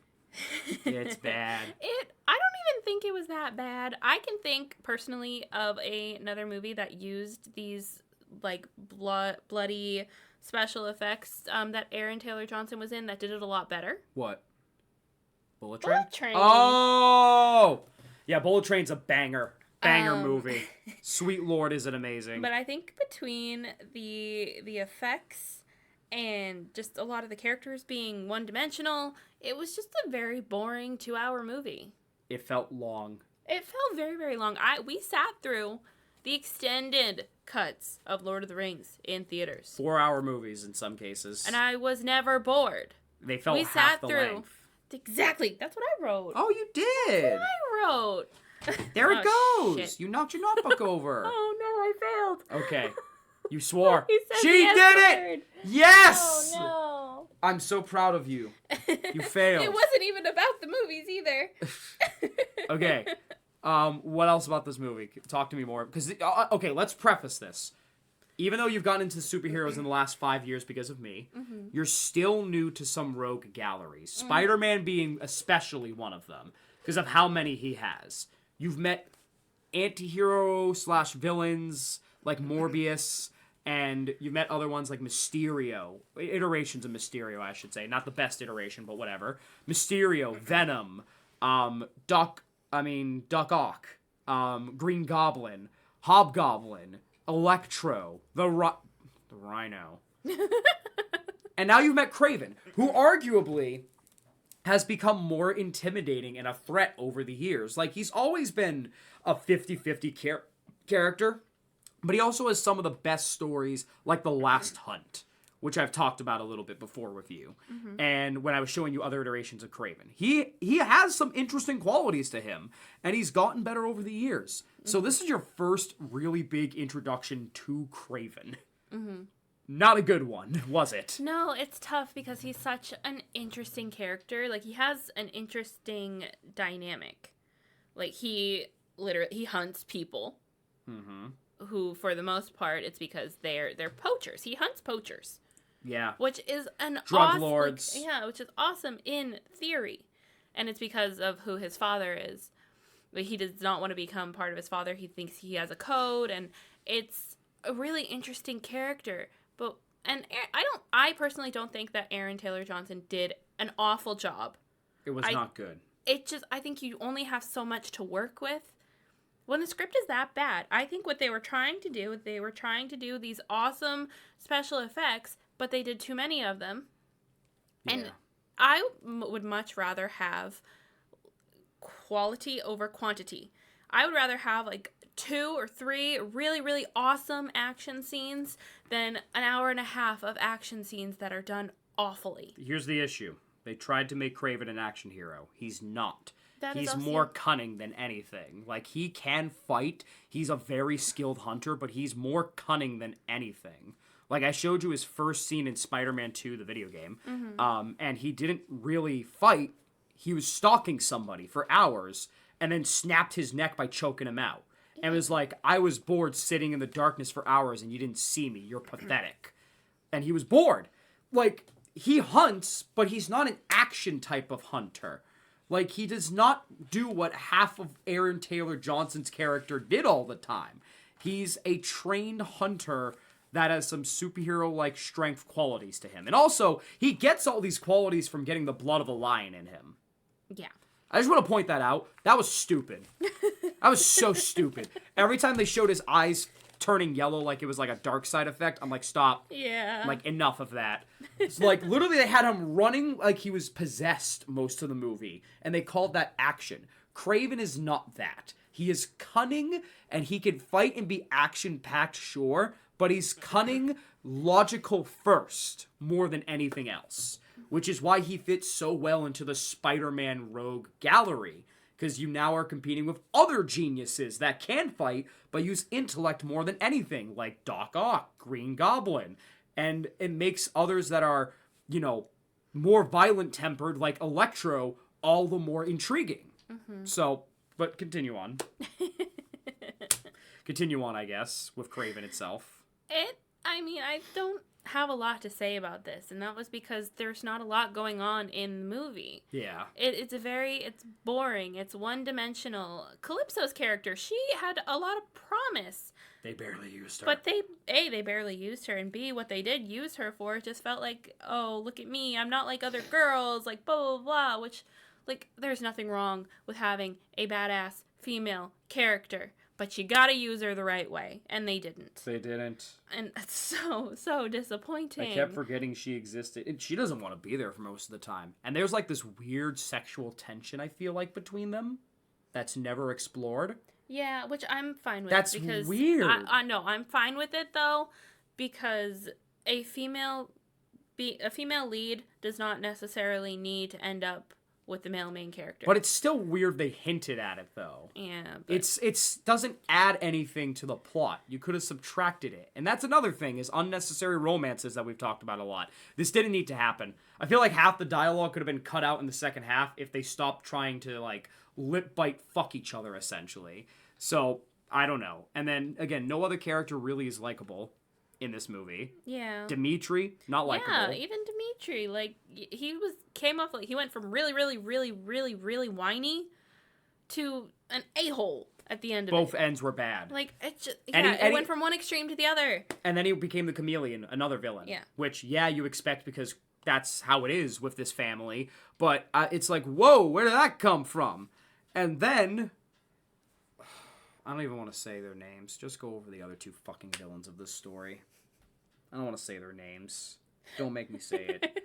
It's bad. I don't even think it was that bad. I can think, personally, of another movie that used these, like, bloody special effects that Aaron Taylor Johnson was in that did it a lot better. What? Bullet Train? Bullet Train. Oh! Yeah, Bullet Train's a banger. Banger movie. Sweet Lord, is it amazing. But I think between the effects and just a lot of the characters being one-dimensional, it was just a very boring 2-hour movie. It felt long. It felt very, very long. We sat through the extended cuts of Lord of the Rings in theaters. 4-hour movies in some cases. And I was never bored. They felt half the length. Exactly. That's what I wrote. Oh, you did. That's what I wrote. There it goes. Shit. You knocked your notebook over. Oh, no, I failed. Okay. You swore. He said She the did S-word. it. Yes. Oh, no. I'm so proud of you. You failed. It wasn't even about the movies either. Okay. What else about this movie? Talk to me more. Because okay, let's preface this. Even though you've gotten into superheroes in the last 5 years because of me, you're still new to some rogue galleries. Spider-Man being especially one of them because of how many he has. You've met anti-hero / villains like Morbius, and you've met other ones like Mysterio. Iterations of Mysterio, I should say. Not the best iteration, but whatever. Mysterio, Venom, Doc Ock, Green Goblin, Hobgoblin, Electro, the Rhino. And now you've met Kraven, who arguably has become more intimidating and a threat over the years. Like, he's always been a 50-50 character, but he also has some of the best stories, like The Last Hunt, which I've talked about a little bit before with you. And when I was showing you other iterations of Kraven. He has some interesting qualities to him, and he's gotten better over the years. So this is your first really big introduction to Kraven. Not a good one, was it? No, it's tough because he's such an interesting character. Like, he has an interesting dynamic. Like, he hunts people. Who, for the most part, it's because they're poachers. He hunts poachers. Yeah. Which is an drug lords. Yeah, which is awesome in theory. And it's because of who his father is. But he does not want to become part of his father. He thinks he has a code, and it's a really interesting character. I personally don't think that Aaron Taylor Johnson did an awful job. It was not good. I think you only have so much to work with. When the script is that bad, I think what they were trying to do these awesome special effects, but they did too many of them. Yeah. And I would much rather have quality over quantity. I would rather have like 2 or 3 really, really awesome action scenes than an hour and a half of action scenes that are done awfully. Here's the issue. They tried to make Kraven an action hero. He's not. He's also more cunning than anything. Like, he can fight. He's a very skilled hunter, but he's more cunning than anything. Like, I showed you his first scene in Spider-Man 2, the video game, and he didn't really fight. He was stalking somebody for hours and then snapped his neck by choking him out. And was like, I was bored sitting in the darkness for hours and you didn't see me. You're pathetic. And he was bored. Like, he hunts, but he's not an action type of hunter. Like, he does not do what half of Aaron Taylor Johnson's character did all the time. He's a trained hunter that has some superhero-like strength qualities to him. And also, he gets all these qualities from getting the blood of a lion in him. Yeah. I just want to point that out. That was stupid. That was so stupid. Every time they showed his eyes turning yellow like it was like a dark side effect, I'm like, stop. Yeah. I'm like, enough of that. It's like, literally, they had him running like he was possessed most of the movie. And they called that action. Kraven is not that. He is cunning, and he can fight and be action-packed, sure, but he's cunning, logical first, more than anything else. Which is why he fits so well into the Spider-Man Rogue gallery. Because you now are competing with other geniuses that can fight, but use intellect more than anything, like Doc Ock, Green Goblin. And it makes others that are, you know, more violent-tempered, like Electro, all the more intriguing. Mm-hmm. So, but continue on. Continue on, I guess, with Kraven itself. I don't have a lot to say about this, and that was because there's not a lot going on in the movie. Yeah. It's boring. It's one-dimensional. Calypso's character, she had a lot of promise. They barely used her. But they barely used her, and B, what they did use her for, it just felt like, oh, look at me, I'm not like other girls, like blah, blah, blah, which, like, there's nothing wrong with having a badass female character. But you gotta use her the right way, and they didn't. They didn't. And that's so disappointing. I kept forgetting she existed. And she doesn't want to be there for most of the time. And there's like this weird sexual tension, I feel like, between them that's never explored. Yeah, which I'm fine with. That's because weird. I know, I'm fine with it, though, because a female lead does not necessarily need to end up with the male main character. But it's still weird they hinted at it, though. Yeah. But... It's doesn't add anything to the plot. You could have subtracted it. And that's another thing, is unnecessary romances that we've talked about a lot. This didn't need to happen. I feel like half the dialogue could have been cut out in the second half if they stopped trying to, like, lip bite fuck each other, essentially. So, I don't know. And then, again, no other character really is likable in this movie. Yeah. Dimitri, not likable. Yeah, even Dimitri, like, he went from really, really, really, really, really whiny to an a-hole at the end of it. Both ends were bad. Like, it went from one extreme to the other. And then he became the Chameleon, another villain. Yeah. Which, yeah, you expect because that's how it is with this family. But it's like, whoa, where did that come from? And then... I don't even want to say their names. Just go over the other two fucking villains of this story. I don't want to say their names. Don't make me say it.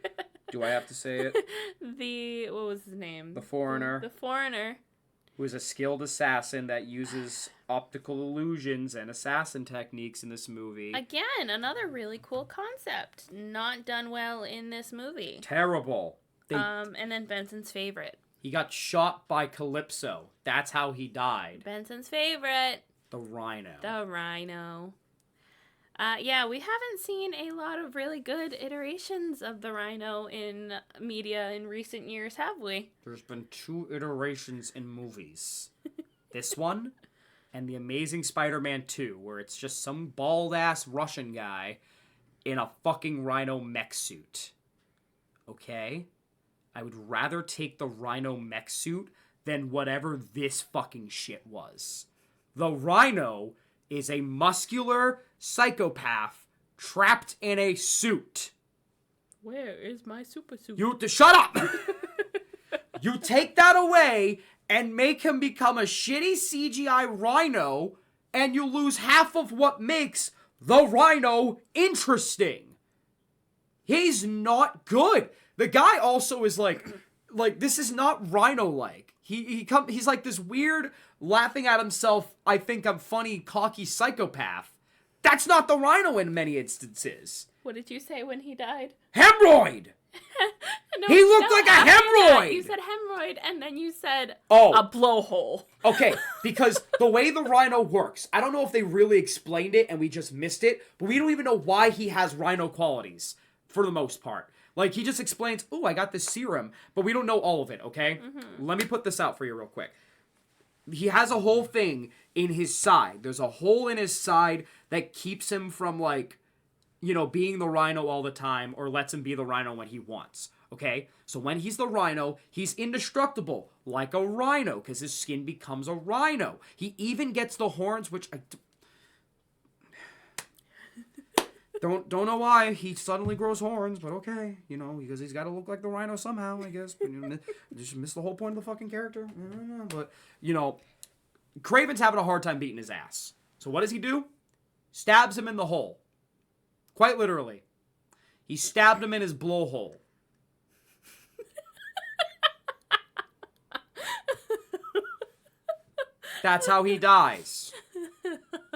Do I have to say it? What was his name? The Foreigner. The Foreigner. Who is a skilled assassin that uses optical illusions and assassin techniques in this movie. Again, another really cool concept. Not done well in this movie. Terrible. And then Benson's favorite. He got shot by Calypso. That's how he died. Benson's favorite. The Rhino. The Rhino. Yeah, we haven't seen a lot of really good iterations of the Rhino in media in recent years, have we? There's been 2 iterations in movies. This one and The Amazing Spider-Man 2, where it's just some bald-ass Russian guy in a fucking Rhino mech suit. Okay? I would rather take the Rhino mech suit than whatever this fucking shit was. The Rhino is a muscular psychopath trapped in a suit. Where is my super suit? Shut up! You take that away and make him become a shitty CGI Rhino, and you lose half of what makes the Rhino interesting. He's not good. The guy also is like this is not Rhino-like. He's like this weird, laughing at himself, I think I'm funny, cocky psychopath. That's not the Rhino in many instances. What did you say when he died? Hemorrhoid! No, he looked like a hemorrhoid! You said hemorrhoid, and then you said a blowhole. Okay, because the way the Rhino works, I don't know if they really explained it and we just missed it, but we don't even know why he has Rhino qualities, for the most part. Like, he just explains, ooh, I got this serum, but we don't know all of it, okay? Mm-hmm. Let me put this out for you real quick. He has a whole thing in his side. There's a hole in his side that keeps him from, like, you know, being the Rhino all the time, or lets him be the Rhino when he wants, okay? So when he's the Rhino, he's indestructible, like a rhino, because his skin becomes a rhino. He even gets the horns, which Don't know why he suddenly grows horns, but okay, because he's got to look like the Rhino somehow, I guess. But, just missed the whole point of the fucking character. I don't know, but Kraven's having a hard time beating his ass. So what does he do? Stabs him in the hole. Quite literally. He stabbed him in his blowhole. That's how he dies.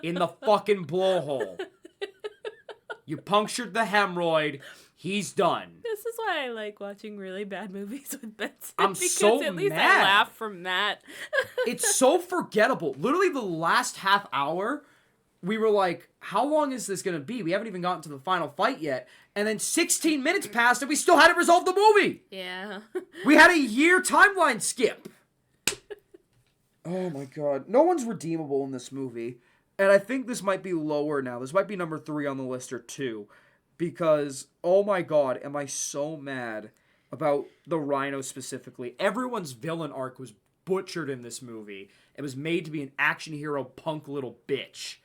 In the fucking blowhole. You punctured the hemorrhoid. He's done. This is why I like watching really bad movies with Benson. I'm because so at least mad. I laugh from that. It's so forgettable. Literally the last half hour, we were like, how long is this going to be? We haven't even gotten to the final fight yet. And then 16 minutes passed and we still hadn't resolved the movie. Yeah. We had a year timeline skip. Oh my god. No one's redeemable in this movie. And I think this might be lower now. This might be number 3 on the list or 2. Because, oh my god, am I so mad about the Rhino specifically. Everyone's villain arc was butchered in this movie. It was made to be an action hero punk little bitch.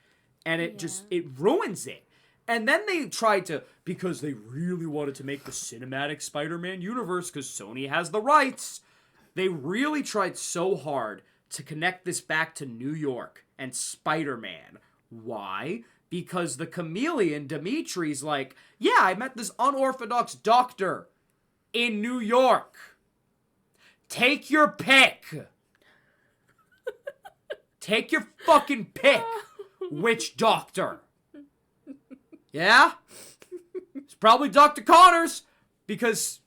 And it it ruins it. And then they tried to, because they really wanted to make the cinematic Spider-Man universe, because Sony has the rights, they really tried so hard to connect this back to New York and Spider-Man. Why? Because the chameleon, Dimitri's like, yeah, I met this unorthodox doctor in New York. Take your pick. Take your fucking pick, witch doctor. Yeah? It's probably Dr. Connors, because,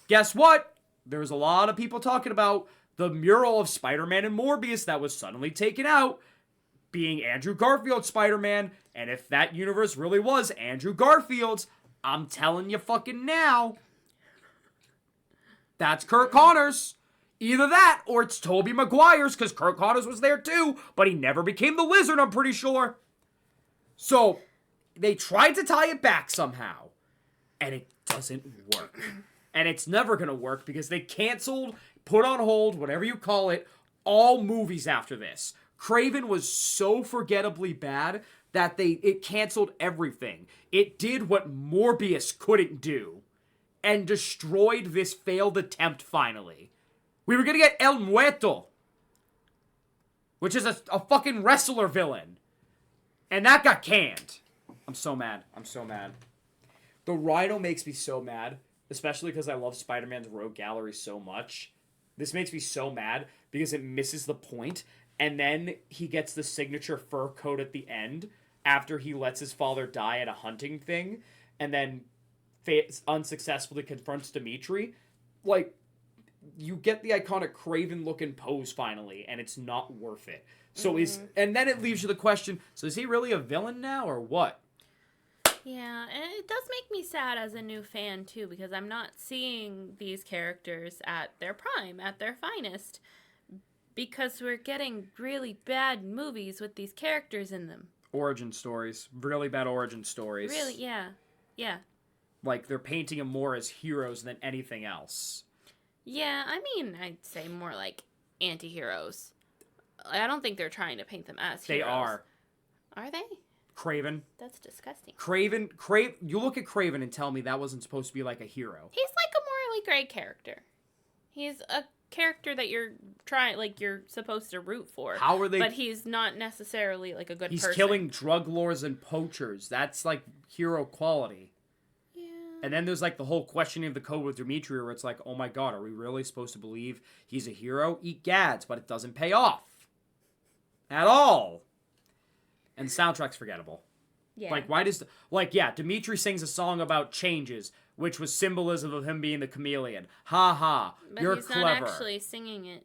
guess what? There's a lot of people talking about the mural of Spider-Man and Morbius that was suddenly taken out being Andrew Garfield's Spider-Man, and if that universe really was Andrew Garfield's, I'm telling you fucking now, that's Kurt Connors. Either that, or it's Tobey Maguire's, because Kurt Connors was there too, but he never became the Lizard, I'm pretty sure. So, they tried to tie it back somehow, and it doesn't work. And it's never gonna work, because they canceled, put on hold, whatever you call it, all movies after this. Kraven was so forgettably bad that it canceled everything. It did what Morbius couldn't do, and destroyed this failed attempt finally. We were gonna get El Muerto, which is a fucking wrestler villain, and that got canned. I'm so mad. The Rhino makes me so mad, especially because I love Spider-Man's Rogue Gallery so much. This makes me so mad because it misses the point, and then he gets the signature fur coat at the end after he lets his father die at a hunting thing, and then unsuccessfully confronts Dimitri. Like, you get the iconic Kraven-looking pose finally, and it's not worth it. So and then it leaves you the question, so is he really a villain now, or what? Yeah, and it does make me sad as a new fan, too, because I'm not seeing these characters at their prime, at their finest, because we're getting really bad movies with these characters in them. Origin stories. Really bad origin stories. Really, yeah. Yeah. Like, they're painting them more as heroes than anything else. Yeah, I mean, I'd say more like anti-heroes. I don't think they're trying to paint them as heroes. They are. Are they? Kraven. That's disgusting. Kraven, you look at Kraven and tell me that wasn't supposed to be like a hero. He's like a morally gray character. He's a character that you're supposed to root for. How are they? But he's not necessarily like a good person. He's killing drug lords and poachers. That's like hero quality. Yeah. And then there's like the whole questioning of the code with Dimitri where it's like, oh my god, are we really supposed to believe he's a hero? Eat gads, but it doesn't pay off. At all. And the soundtrack's forgettable. Yeah. Like, why does... Dimitri sings a song about changes, which was symbolism of him being the chameleon. Ha ha, but you're he's clever. Not actually singing it.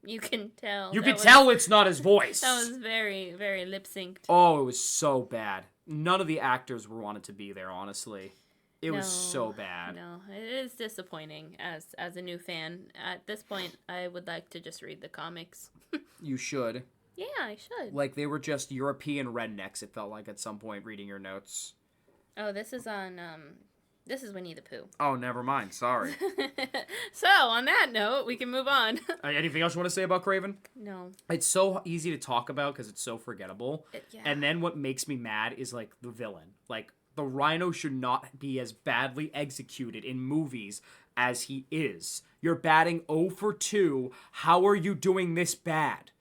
You can tell. You can tell it's not his voice. That was very, very lip-synced. Oh, it was so bad. None of the actors wanted to be there, honestly. It was so bad. No, it is disappointing as a new fan. At this point, I would like to just read the comics. You should. Yeah, I should. Like, they were just European rednecks, it felt like, at some point, reading your notes. Oh, this is on, this is Winnie the Pooh. Oh, never mind. Sorry. So, on that note, we can move on. Anything else you want to say about Kraven? No. It's so easy to talk about because it's so forgettable. Yeah. And then what makes me mad is, like, the villain. Like, The Rhino should not be as badly executed in movies as he is. You're batting 0 for 2. How are you doing this bad?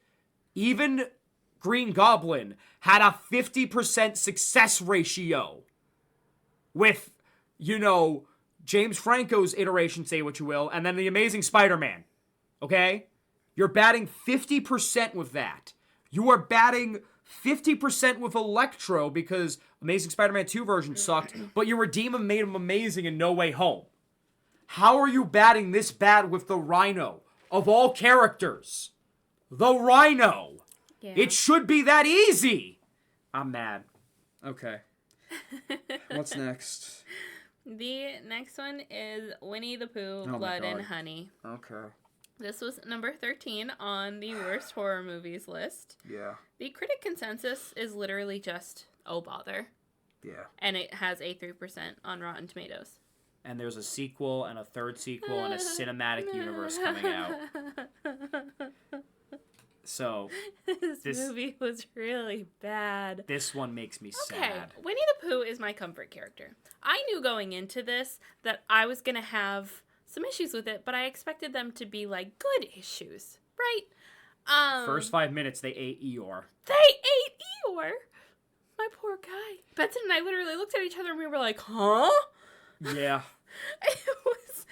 Even Green Goblin had a 50% success ratio with, James Franco's iteration, say what you will, and then The Amazing Spider-Man. Okay? You're batting 50% with that. You are batting 50% with Electro because Amazing Spider-Man 2 version sucked, but you redeem him, made him amazing in No Way Home. How are you batting this bad with the Rhino? Of all characters. The Rhino. Yeah. It should be that easy. I'm mad. Okay. What's next? The next one is Winnie the Pooh, Oh my Blood and God. Honey. Okay. This was number 13 on the worst horror movies list. Yeah. The critic consensus is literally just, oh bother. Yeah. And it has a 3% on Rotten Tomatoes. And there's a sequel and a third sequel and a cinematic universe coming out. So, this movie was really bad. This one makes me Okay, sad. Winnie the Pooh is my comfort character. I knew going into this that I was going to have some issues with it, but I expected them to be, like, good issues, right? First 5 minutes, they ate Eeyore. They ate Eeyore? My poor guy. Benson and I literally looked at each other and we were like, huh? Yeah. It was,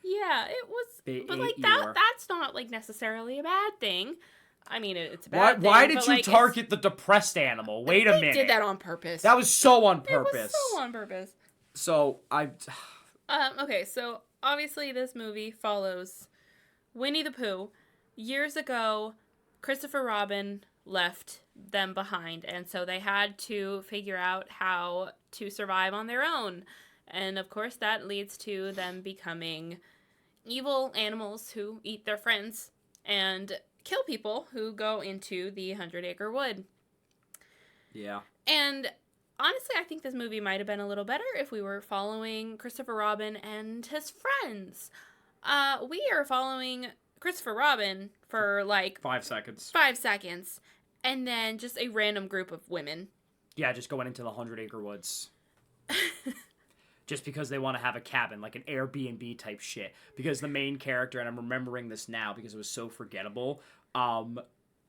yeah, it was, They but ate like Eeyore. that's not like necessarily a bad thing. I mean, it's a bad thing. Why did but, you like, target the depressed animal? Wait a they minute. did that on purpose. That was so on It purpose. was so on purpose. So, Okay, so obviously this movie follows Winnie the Pooh. Years ago, Christopher Robin left them behind, and so they had to figure out how to survive on their own. And of course, that leads to them becoming evil animals who eat their friends and kill people who go into the 100-acre wood. yeah. And honestly, I think this movie might have been a little better if we were following Christopher Robin and his friends. We are following Christopher Robin for like 5 seconds. 5 seconds, and then just a random group of women. Yeah, just going into the 100-acre woods. Just because they want to have a cabin, like an Airbnb type shit. Because the main character, and I'm remembering this now because it was so forgettable,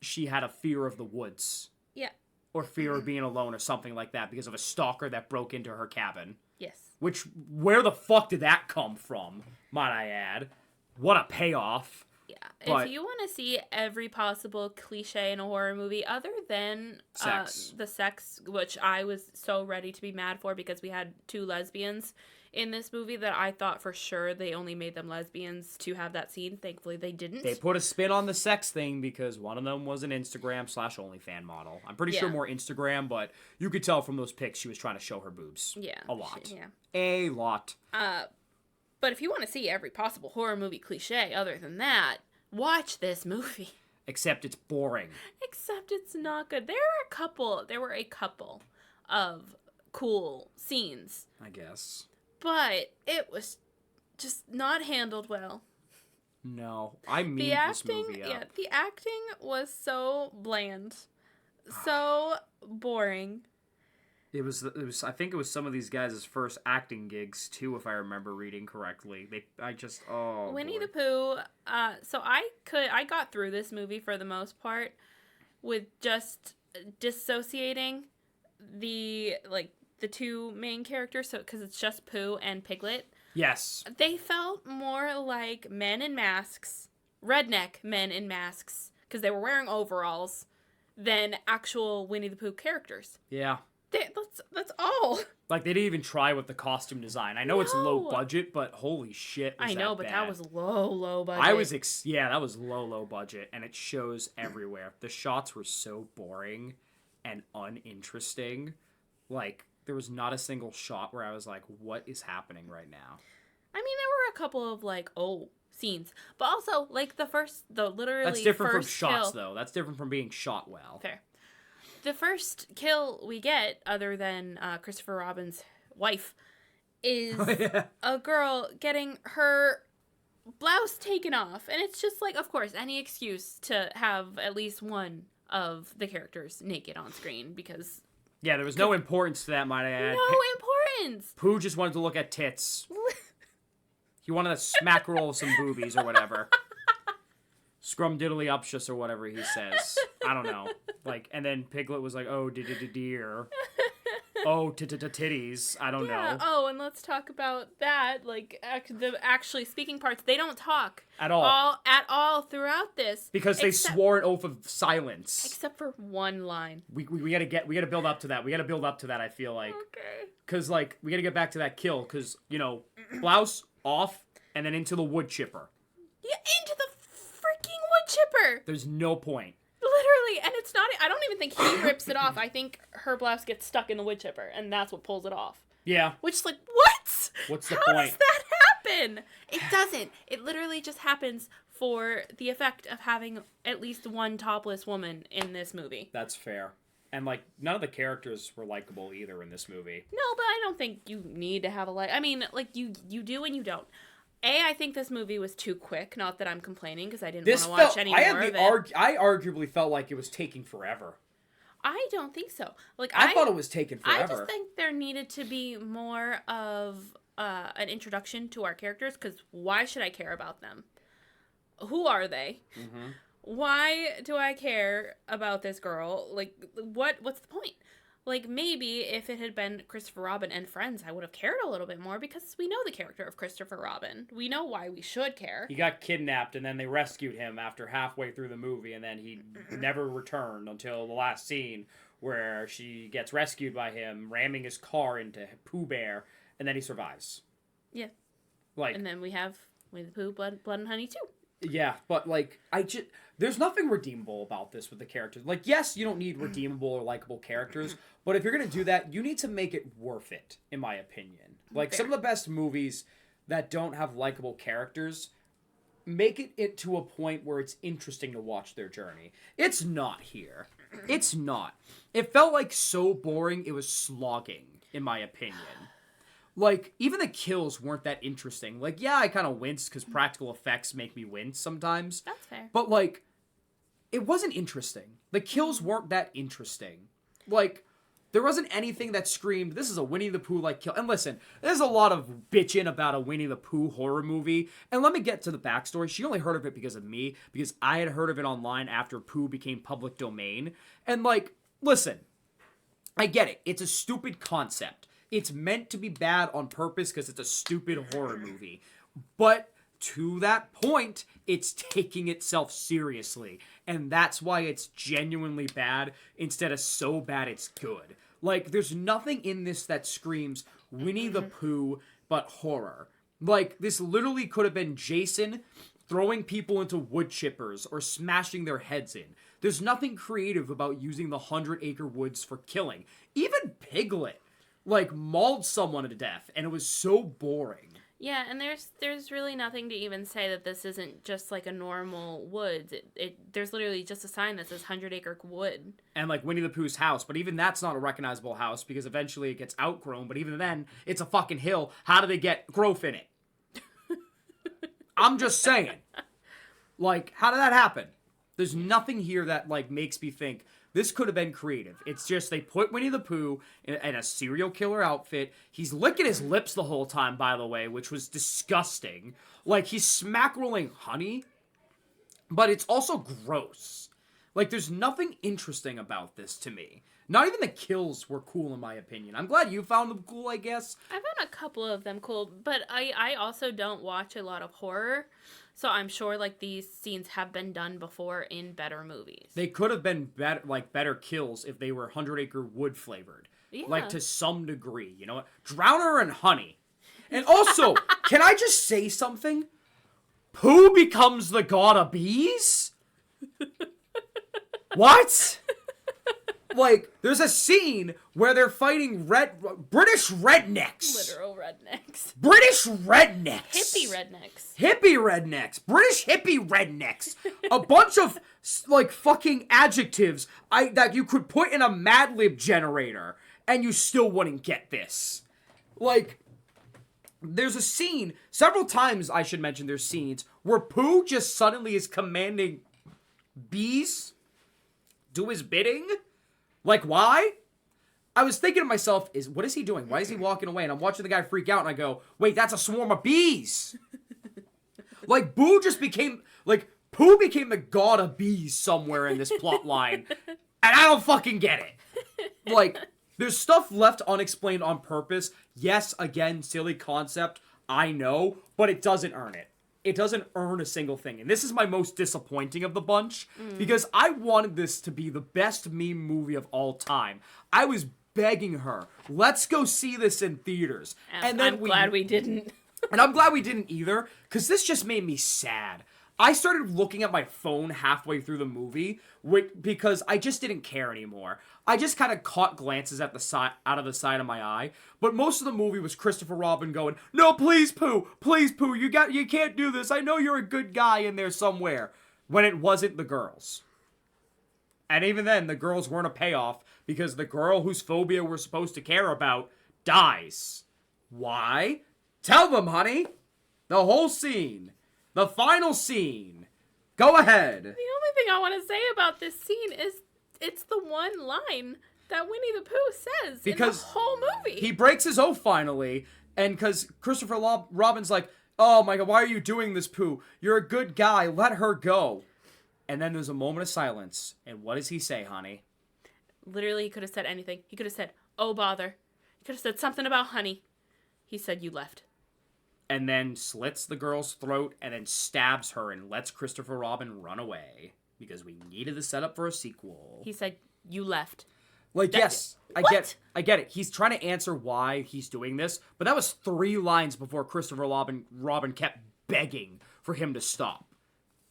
she had a fear of the woods. Yeah. Or fear of being alone or something like that because of a stalker that broke into her cabin. Yes. Which, where the fuck did that come from, might I add? What a payoff. Yeah. But- if you want to see every possible cliche in a horror movie other than Sex. The sex, which I was so ready to be mad for because we had 2 lesbians in this movie that I thought for sure they only made them lesbians to have that scene. Thankfully, they didn't. They put a spin on the sex thing because one of them was an Instagram/OnlyFan model. I'm pretty sure Yeah. more Instagram, but you could tell from those pics she was trying to show her boobs. Yeah. A lot. Yeah. A lot. But if you want to see every possible horror movie cliche other than that, watch this movie. Except it's boring. Except it's not good. There were a couple of cool scenes, I guess. but it was just not handled well. No. I mean The this acting, movie up. yeah, the acting was so bland. So boring. It was. I think it was some of these guys' first acting gigs too, if I remember reading correctly. Winnie boy. the Pooh. So I got through this movie for the most part with just dissociating the 2 main characters. So because it's just Pooh and Piglet, Yes. they felt more like men in masks, redneck men in masks, because they were wearing overalls, than actual Winnie the Pooh characters. Yeah. That's all. Like, they didn't even try with the costume design. I know it's low No. budget, but holy shit, was I know, that but bad. that was low budget. that was low budget, and it shows everywhere. The shots were so boring and uninteresting. Like, there was not a single shot where I was like, what is happening right now? I mean, there were a couple of scenes, but also literally That's different from first shots, kill. though. That's different from being shot well. Fair. The first kill we get, other than Christopher Robin's wife, is a girl getting her blouse taken off. And it's just like, of course, any excuse to have at least one of the characters naked on screen because Yeah, there was no importance to that, might I add. No importance. Pooh just wanted to look at tits. He wanted to smack roll some boobies or whatever. Scrumdiddlyuptious or whatever he says. I don't know. Like, and then Piglet was like, oh, dear. Oh, titties. I don't know. Oh, and let's talk about that. Like, the actually speaking parts, they don't talk. At all. At all throughout this. Because they swore an oath of silence. Except for one line. We gotta build up to that. We gotta build up to that, I feel like. Okay. Because, like, we gotta get back to that kill. Because, you know, blouse off, and then into the wood chipper. Yeah, into the freaking wood chipper. There's no point. Literally, and it's not, I don't even think he rips it off. I think her blouse gets stuck in the wood chipper, and that's what pulls it off. Yeah. Which is like, what? What's the How point? does that happen? It doesn't. It literally just happens for the effect of having at least one topless woman in this movie. That's fair. And, like, none of the characters were likable either in this movie. No, but I don't think you need to have I mean, like, you do and you don't. I think this movie was too quick. Not that I'm complaining, because I didn't want to watch any more of it. I arguably felt like it was taking forever. I don't think so. Like, I thought it was taking forever. I just think there needed to be more of an introduction to our characters, because why should I care about them? Who are they? Mm-hmm. Why do I care about this girl? Like, what's the point? Like, maybe if it had been Christopher Robin and Friends, I would have cared a little bit more, because we know the character of Christopher Robin. We know why we should care. He got kidnapped, and then they rescued him after halfway through the movie, and then he never returned until the last scene, where she gets rescued by him, ramming his car into Pooh Bear, and then he survives. Yeah. Like, and then we have Winnie the Pooh, Blood and Honey, too. Yeah, but, like, there's nothing redeemable about this with the characters. Like, yes, you don't need redeemable or likable characters, but if you're going to do that, you need to make it worth it, in my opinion. Like, some of the best movies that don't have likable characters make it to a point where it's interesting to watch their journey. It's not here. It's not. It felt like so boring, it was slogging, in my opinion. Like, even the kills weren't that interesting. Like, yeah, I kind of winced because practical effects make me wince sometimes. That's fair. But, like, it wasn't interesting. The kills weren't that interesting. Like, there wasn't anything that screamed, this is a Winnie the Pooh-like kill. And listen, there's a lot of bitching about a Winnie the Pooh horror movie. And let me get to the backstory. She only heard of it because of me, because I had heard of it online after Pooh became public domain. And, like, listen, I get it. It's a stupid concept. It's meant to be bad on purpose because it's a stupid horror movie. But to that point, it's taking itself seriously. And that's why it's genuinely bad instead of so bad it's good. Like, there's nothing in this that screams Winnie the Pooh but horror. Like, this literally could have been Jason throwing people into wood chippers or smashing their heads in. There's nothing creative about using the 100-acre woods for killing. Even Piglet, like, mauled someone to death, and it was so boring. Yeah, and there's really nothing to even say that this isn't just like a normal woods. There's literally just a sign that says 100-acre wood. And like Winnie the Pooh's house, but even that's not a recognizable house because eventually it gets outgrown, but even then, it's a fucking hill. How do they get growth in it? I'm just saying. Like, how did that happen? There's nothing here that, like, makes me think this could have been creative. It's just they put Winnie the Pooh in a serial killer outfit. He's licking his lips the whole time, by the way, which was disgusting. Like, he's smack-rolling honey, but it's also gross. Like, there's nothing interesting about this to me. Not even the kills were cool, in my opinion. I'm glad you found them cool, I guess. I found a couple of them cool, but I also don't watch a lot of horror. So I'm sure, like, these scenes have been done before in better movies. They could have been better kills if they were 100-acre wood flavored. Yeah. Like, to some degree, you know what? Drowner and honey. And also, can I just say something? Pooh becomes the god of bees? What? Like, there's a scene where they're fighting British rednecks. Literal rednecks. British rednecks. Hippie rednecks. Hippie rednecks. British hippie rednecks. A bunch of, like, fucking adjectives that you could put in a Mad Lib generator, and you still wouldn't get this. Like, there's a scene, several times I should mention there's scenes, where Pooh just suddenly is commanding bees do his bidding. Like, why? I was thinking to myself, what is he doing? Why is he walking away? And I'm watching the guy freak out, and I go, wait, that's a swarm of bees. Like, Pooh became the god of bees somewhere in this plot line. And I don't fucking get it. Like, there's stuff left unexplained on purpose. Yes, again, silly concept, I know, but it doesn't earn it. It doesn't earn a single thing. And this is my most disappointing of the bunch, because I wanted this to be the best meme movie of all time. I was begging her, let's go see this in theaters. And then I'm glad we didn't. And I'm glad we didn't either, because this just made me sad. I started looking at my phone halfway through the movie because I just didn't care anymore. I just kind of caught glances at out of the side of my eye, but most of the movie was Christopher Robin going, "No, please, Pooh, you can't do this. I know you're a good guy in there somewhere." When it wasn't the girls. And even then, the girls weren't a payoff, because the girl whose phobia we're supposed to care about dies. Why? Tell them, honey. The whole scene. The final scene. Go ahead. The only thing I want to say about this scene is it's the one line that Winnie the Pooh says because in the whole movie. He breaks his oath finally, and because Christopher Robin's like, "Oh my god, why are you doing this, Pooh? You're a good guy. Let her go." And then there's a moment of silence. And what does he say, honey? Literally, he could have said anything. He could have said, "Oh, bother." He could have said something about honey. He said, "You left." And then slits the girl's throat and then stabs her and lets Christopher Robin run away. Because we needed the setup for a sequel. He said, "You left." Like, yes, I get it. He's trying to answer why he's doing this, but that was 3 lines before Christopher Robin kept begging for him to stop.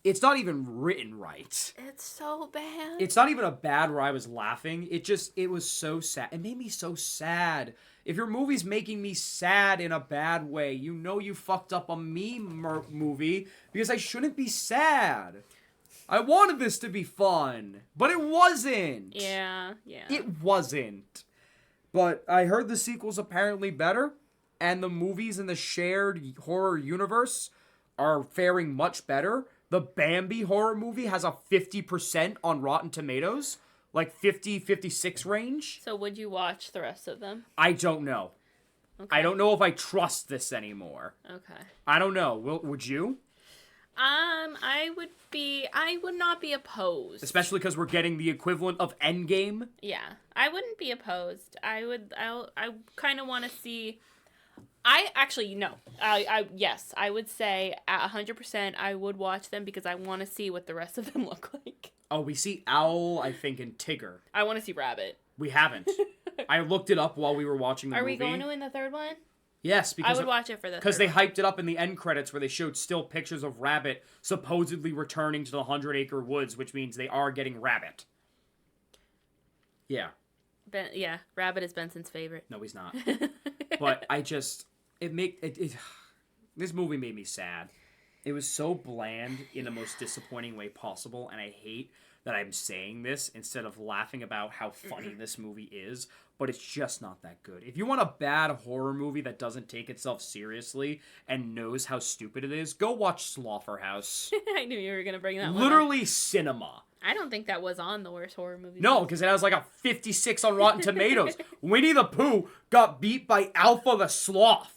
It's not even written right. It's so bad. It's not even a bad where I was laughing. It was so sad. It made me so sad. If your movie's making me sad in a bad way, you know you fucked up a meme movie, because I shouldn't be sad. I wanted this to be fun, but it wasn't. Yeah. It wasn't. But I heard the sequel's apparently better, and the movies in the shared horror universe are faring much better. The Bambi horror movie has a 50% on Rotten Tomatoes. Like 50-56 range. So would you watch the rest of them? I don't know. Okay. I don't know if I trust this anymore. Okay. I don't know. Would you? I would not be opposed. Especially because we're getting the equivalent of Endgame. Yeah. I wouldn't be opposed. I kind of want to see... yes, I would say at 100% I would watch them because I want to see what the rest of them look like. Oh, we see Owl, I think, and Tigger. I want to see Rabbit. We haven't. I looked it up while we were watching the movie. Are we going to in the third one? Yes, because I would watch it for the because they hyped it up in the end credits where they showed still pictures of Rabbit supposedly returning to the 100-acre woods, which means they are getting Rabbit. Yeah. Rabbit is Benson's favorite. No, he's not. But I just this movie made me sad. It was so bland in the most disappointing way possible, and I hate that I'm saying this instead of laughing about how funny this movie is, but it's just not that good. If you want a bad horror movie that doesn't take itself seriously and knows how stupid it is, go watch Slaughterhouse. I knew you were going to bring that one Literally up. Cinema. I don't think that was on the worst horror movie. No, because it has like a 56 on Rotten Tomatoes. Winnie the Pooh got beat by Alpha the Sloth.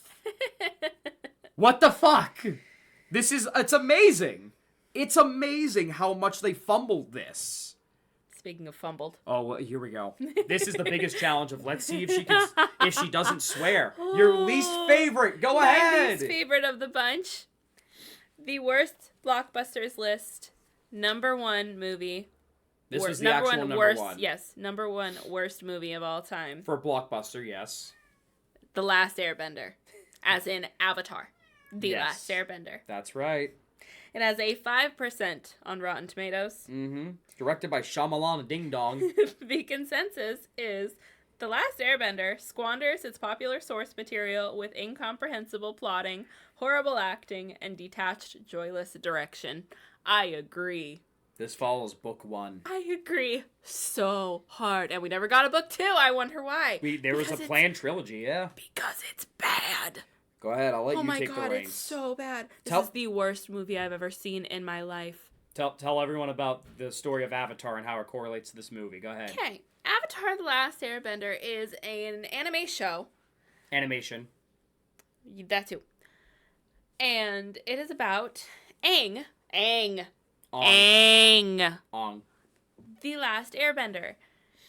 What the fuck? It's amazing. It's amazing how much they fumbled this. Speaking of fumbled. Oh, well, here we go. This is the biggest challenge of let's see if she doesn't swear. Your least favorite. Go ahead. My least favorite of the bunch. The worst blockbusters list. Number 1 movie. This was the actual number 1. Yes, number 1 worst movie of all time. For Blockbuster, yes. The Last Airbender. As in Avatar. The Last Airbender. That's right. It has a 5% on Rotten Tomatoes. Mm-hmm. Directed by Shyamalan Ding Dong. The consensus is The Last Airbender squanders its popular source material with incomprehensible plotting, horrible acting, and detached, joyless direction. I agree. This follows book 1. I agree so hard. And we never got a book 2. I wonder why. There was a planned trilogy, yeah. Because it's bad. Go ahead, I'll let you take the reins. Oh my god, it's so bad. This is the worst movie I've ever seen in my life. Tell everyone about the story of Avatar and how it correlates to this movie. Go ahead. Okay. Avatar The Last Airbender is an anime show. Animation. That too. And it is about Aang. Ong. The Last Airbender.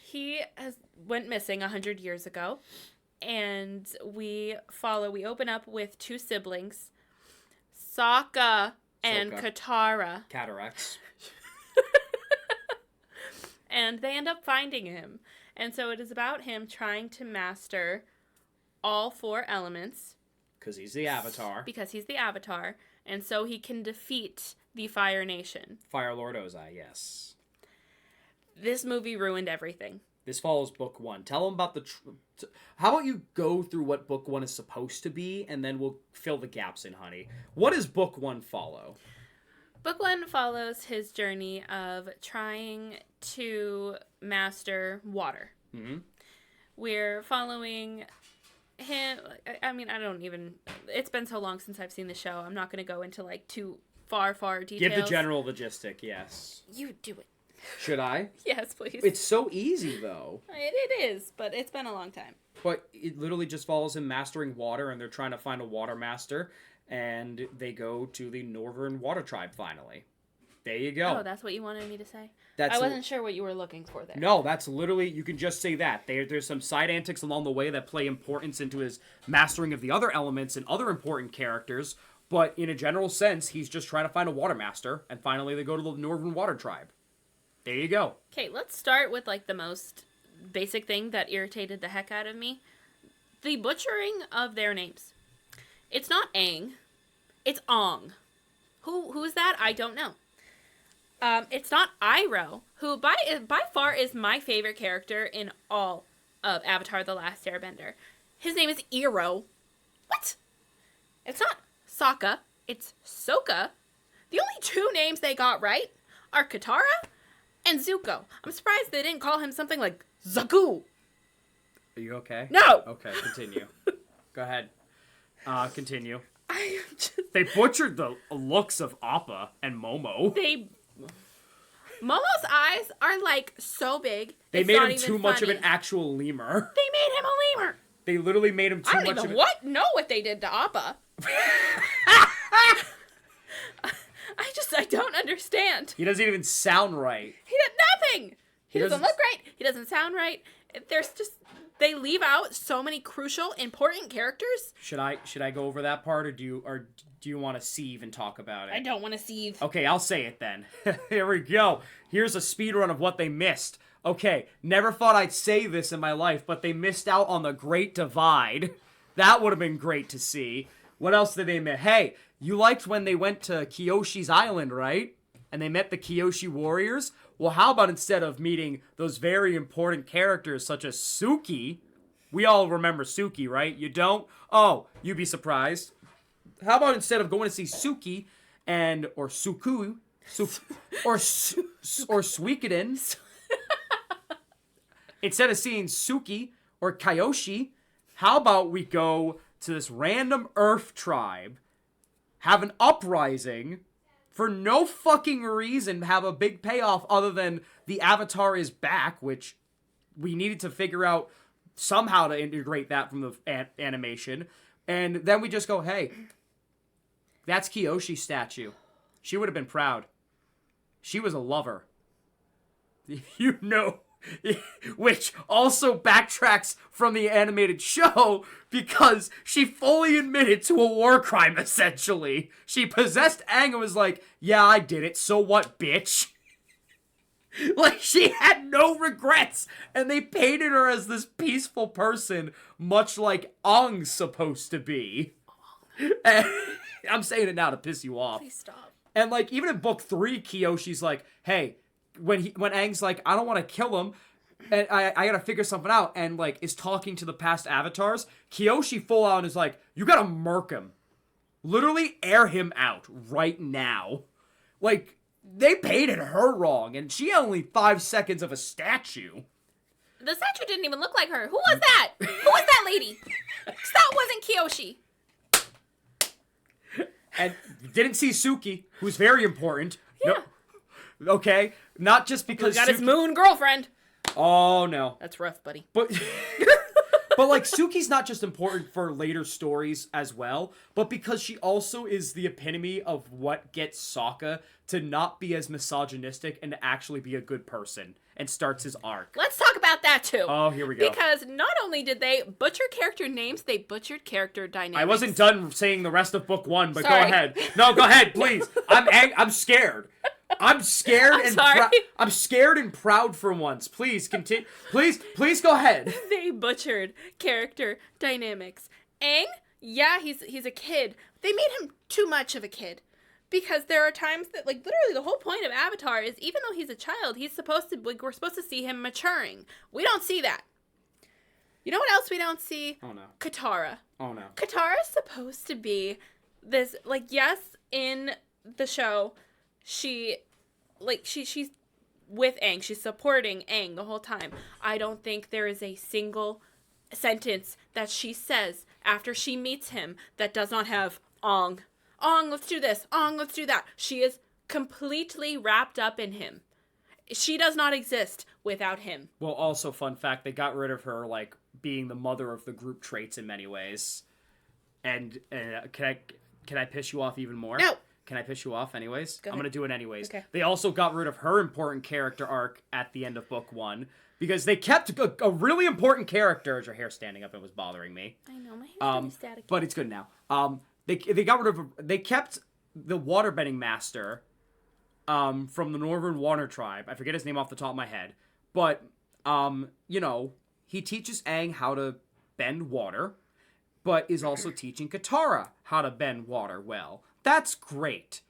He went missing 100 years ago. And we open up with two siblings, Sokka and Katara. Cataracts. And they end up finding him. And so it is about him trying to master all four elements. Because he's the Avatar. And so he can defeat the Fire Nation. Fire Lord Ozai, yes. This movie ruined everything. This follows book 1. Tell them about how about you go through what book 1 is supposed to be, and then we'll fill the gaps in, honey. What does book 1 follow? Book 1 follows his journey of trying to master water. Mm-hmm. We're following him. I mean, it's been so long since I've seen the show. I'm not going to go into, like, too far details. Give the general logistic, yes. You do it. Should I? Yes, please. It's so easy, though. It is, but it's been a long time. But it literally just follows him mastering water, and they're trying to find a water master, and they go to the Northern Water Tribe, finally. There you go. Oh, that's what you wanted me to say? I wasn't sure what you were looking for there. No, that's literally, you can just say that. There's some side antics along the way that play importance into his mastering of the other elements and other important characters, but in a general sense, he's just trying to find a water master, and finally they go to the Northern Water Tribe. There you go. Okay, let's start with, like, the most basic thing that irritated the heck out of me. The butchering of their names. It's not Aang. It's Ong. Who is that? I don't know. It's not Iroh, who by far is my favorite character in all of Avatar The Last Airbender. His name is Iroh. What? It's not Sokka. It's Sokka. The only two names they got right are Katara and Zuko. I'm surprised they didn't call him something like Zaku. Are you okay? No! Okay, continue. Go ahead. Continue. I am just... They butchered the looks of Appa and Momo. Momo's eyes are, like, so big. They made him too much of an actual lemur. They made him a lemur. They literally made him too much of I don't even know what they did to Appa. I don't understand. He doesn't even sound right. He did nothing. He doesn't look right. He doesn't sound right. They leave out so many crucial, important characters. Should I go over that part, or do you want to sieve and talk about it? I don't want to sieve. Okay, I'll say it then. Here we go. Here's a speedrun of what they missed. Okay, never thought I'd say this in my life, but they missed out on the Great Divide. That would have been great to see. What else did they miss? Hey, you liked when they went to Kyoshi's Island, right? And they met the Kyoshi warriors? Well, how about instead of meeting those very important characters such as Suki? We all remember Suki, right? You don't? Oh, you'd be surprised. How about instead of going to see Suki or Suku, or Suikoden, instead of seeing Suki or Kyoshi, how about we go to this random Earth tribe, have an uprising, for no fucking reason, have a big payoff other than the Avatar is back, which we needed to figure out somehow to integrate that from the animation. And then we just go, hey, that's Kyoshi's statue. She would have been proud. She was a lover. You know, which also backtracks from the animated show because she fully admitted to a war crime, essentially. She possessed Aang and was like, yeah, I did it, so what, bitch? Like, she had no regrets, and they painted her as this peaceful person, much like Aang's supposed to be. And I'm saying it now to piss you off. Please stop. And, like, even in book 3, Kyoshi's like, hey, when Aang's like, I don't want to kill him, and I gotta figure something out, and, like, is talking to the past avatars, Kyoshi full out is like, you gotta murk him. Literally air him out right now. Like, they painted her wrong, and she had only 5 seconds of a statue. The statue didn't even look like her. Who was that? Who was that lady? That wasn't Kyoshi. And didn't see Suki, who's very important. Yeah. No, Okay? Not just because He got his moon girlfriend. Oh, no. That's rough, buddy. But... But, like, Suki's not just important for later stories as well, but because she also is the epitome of what gets Sokka to not be as misogynistic and to actually be a good person, and starts his arc. Let's talk about that, too. Oh, here we go. Because not only did they butcher character names, they butchered character dynamics. I wasn't done saying the rest of book 1, but Sorry. go ahead. No, go ahead, please. I'm scared. I'm scared I'm scared and proud for once. Please continue. Please go ahead. They butchered character dynamics. Aang, yeah, he's a kid. They made him too much of a kid. Because there are times that, like, literally the whole point of Avatar is even though he's a child, we're supposed to see him maturing. We don't see that. You know what else we don't see? Oh, no. Katara. Oh, no. Katara's supposed to be this, like, yes, in the show, she's with Aang. She's supporting Aang the whole time. I don't think there is a single sentence that she says after she meets him that does not have Ong. Ong, let's do this. Ong, let's do that. She is completely wrapped up in him. She does not exist without him. Well, also, fun fact, they got rid of her, like, being the mother of the group traits in many ways. And can I piss you off even more? No. Can I piss you off anyways? Go ahead. I'm going to do it anyways. Okay. They also got rid of her important character arc at the end of book 1 because they kept a really important character. Is your hair standing up? It was bothering me. I know, my hair's really static. But it's good now. They got rid of... They kept the waterbending master from the Northern Water Tribe. I forget his name off the top of my head. But, you know, he teaches Aang how to bend water, but is also teaching Katara how to bend water well. That's great.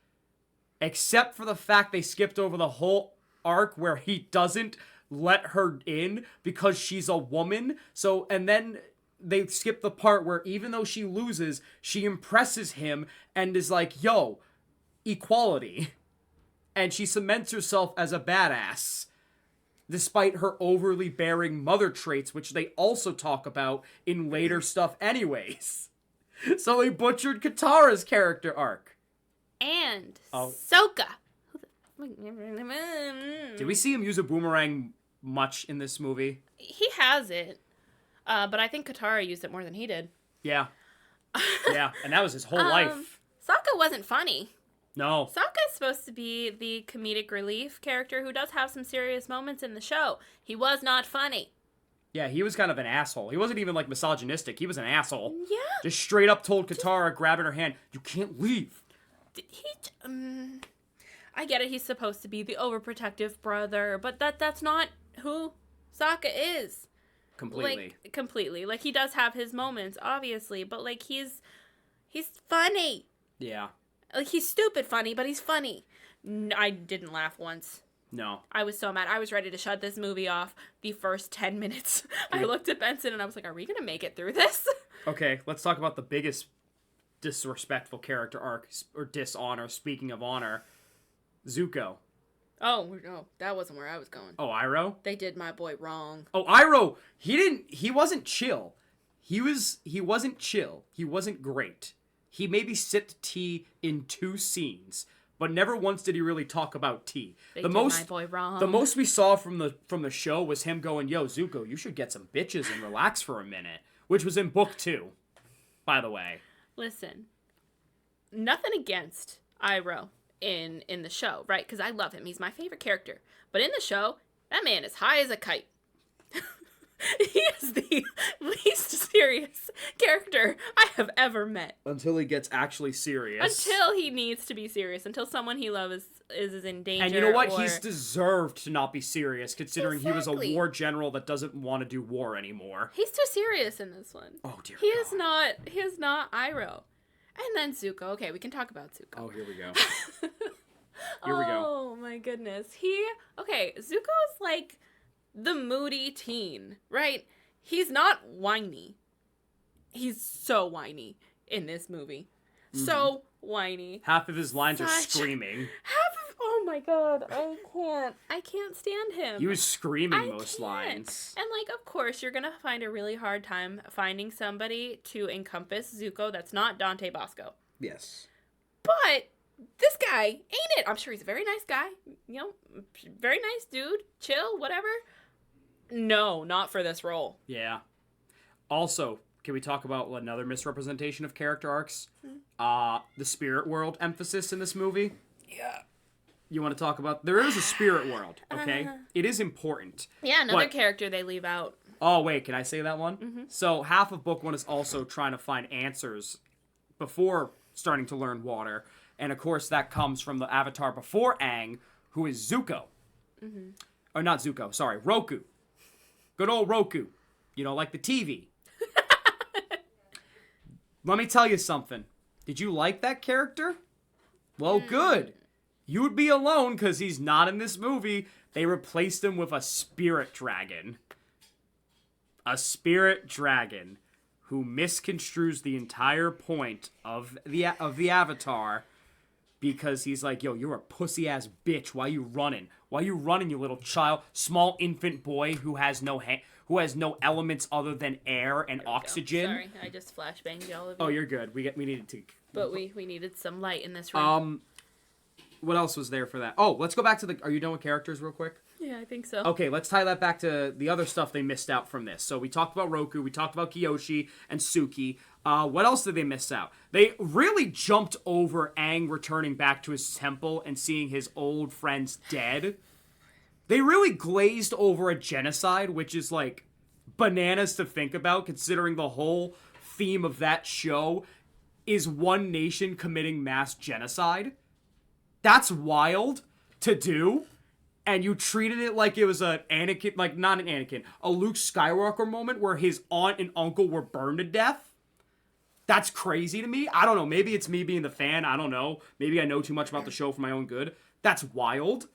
Except for the fact they skipped over the whole arc where he doesn't let her in because she's a woman. So, and then they skip the part where even though she loses, she impresses him and is like, yo, equality. And she cements herself as a badass. Despite her overly bearing mother traits, which they also talk about in later stuff anyways. So they butchered Katara's character arc. And Sokka. Did we see him use a boomerang much in this movie? He has it. But I think Katara used it more than he did. Yeah. Yeah, and that was his whole life. Sokka wasn't funny. No. Sokka's supposed to be the comedic relief character who does have some serious moments in the show. He was not funny. Yeah, he was kind of an asshole. He wasn't even, like, misogynistic. He was an asshole. Yeah. Just straight up told Katara, grabbing her hand, you can't leave. I get it. He's supposed to be the overprotective brother, but that's not who Sokka is. Completely. Completely. Like, he does have his moments, obviously, but, like, he's funny. Yeah. Like, he's stupid funny, but he's funny. I didn't laugh once. No. I was so mad. I was ready to shut this movie off the first 10 minutes. I looked at Benson and I was like, are we going to make it through this? Okay, let's talk about the biggest disrespectful character arc, or dishonor, speaking of honor. Zuko. Oh, no, that wasn't where I was going. Oh, Iroh? They did my boy wrong. Oh, Iroh, he wasn't chill. He wasn't chill. He wasn't great. He maybe sipped tea in 2 scenes, but never once did he really talk about tea. They did my boy wrong. The most we saw from the show was him going, yo, Zuko, you should get some bitches and relax for a minute, which was in book 2, by the way. Listen, nothing against Iroh in the show, right? Because I love him. He's my favorite character. But in the show, that man is high as a kite. He is the least serious character I have ever met. Until he gets actually serious. Until he needs to be serious. Until someone he loves is in danger. And you know what? He's deserved to not be serious, considering he was a war general that doesn't want to do war anymore. He's too serious in this one. Oh, dear He is not Iroh. And then Zuko. Okay, we can talk about Zuko. Oh, here we go. Here we go. Oh, my goodness. Zuko's like the moody teen, right? He's not whiny. He's so whiny in this movie. Mm-hmm. So whiny. Half of his lines are screaming. Oh my god, I can't stand him. He was screaming most lines. And like, of course, you're gonna find a really hard time finding somebody to encompass Zuko that's not Dante Bosco. Yes. But this guy, ain't it? I'm sure he's a very nice guy. You know, very nice dude. Chill, whatever. No, not for this role. Yeah. Also, can we talk about another misrepresentation of character arcs? The spirit world emphasis in this movie. Yeah. You want to talk about... There is a spirit world, okay? It is important. Yeah, another character they leave out. Oh, wait, can I say that one? Mm-hmm. So half of book one is also trying to find answers before starting to learn water. And, of course, that comes from the avatar before Aang, who is Zuko. Mm-hmm. Or not Zuko, sorry, Roku. Good old Roku. You know, like the TV. Let me tell you something. Did you like that character? Well, good. You would be alone because he's not in this movie. They replaced him with a spirit dragon. A spirit dragon who misconstrues the entire point of the avatar because he's like, yo, you're a pussy-ass bitch. Why you running? Why you running, you little child? Small infant boy who has no elements other than air and oxygen. Sorry, I just flashbanged all of you. Oh, you're good. We needed to... But we needed some light in this room. What else was there for that? Oh, let's go back to the... Are you done with characters real quick? Yeah, I think so. Okay, let's tie that back to the other stuff they missed out from this. So we talked about Roku, we talked about Kyoshi and Suki. What else did they miss out? They really jumped over Aang returning back to his temple and seeing his old friends dead. They really glazed over a genocide, which is like bananas to think about, considering the whole theme of that show is one nation committing mass genocide. That's wild to do. And you treated it like it was a Anakin, like not an Anakin, a Luke Skywalker moment where his aunt and uncle were burned to death. That's crazy to me. I don't know. Maybe it's me being the fan. I don't know. Maybe I know too much about the show for my own good. That's wild.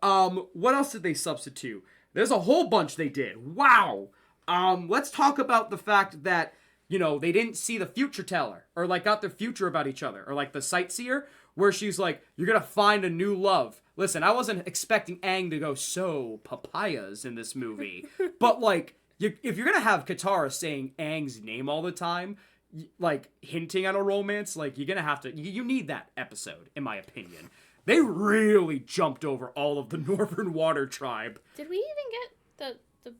What else did they substitute? There's a whole bunch they did. Wow. Let's talk about the fact that, you know, they didn't see the future teller or like got their future about each other or like the sightseer where she's like, you're going to find a new love. Listen, I wasn't expecting Aang to go so papayas in this movie, but like, if you're going to have Katara saying Aang's name all the time, like hinting at a romance, like you're going to have to, you need that episode, in my opinion. They really jumped over all of the Northern Water Tribe. Did we even get the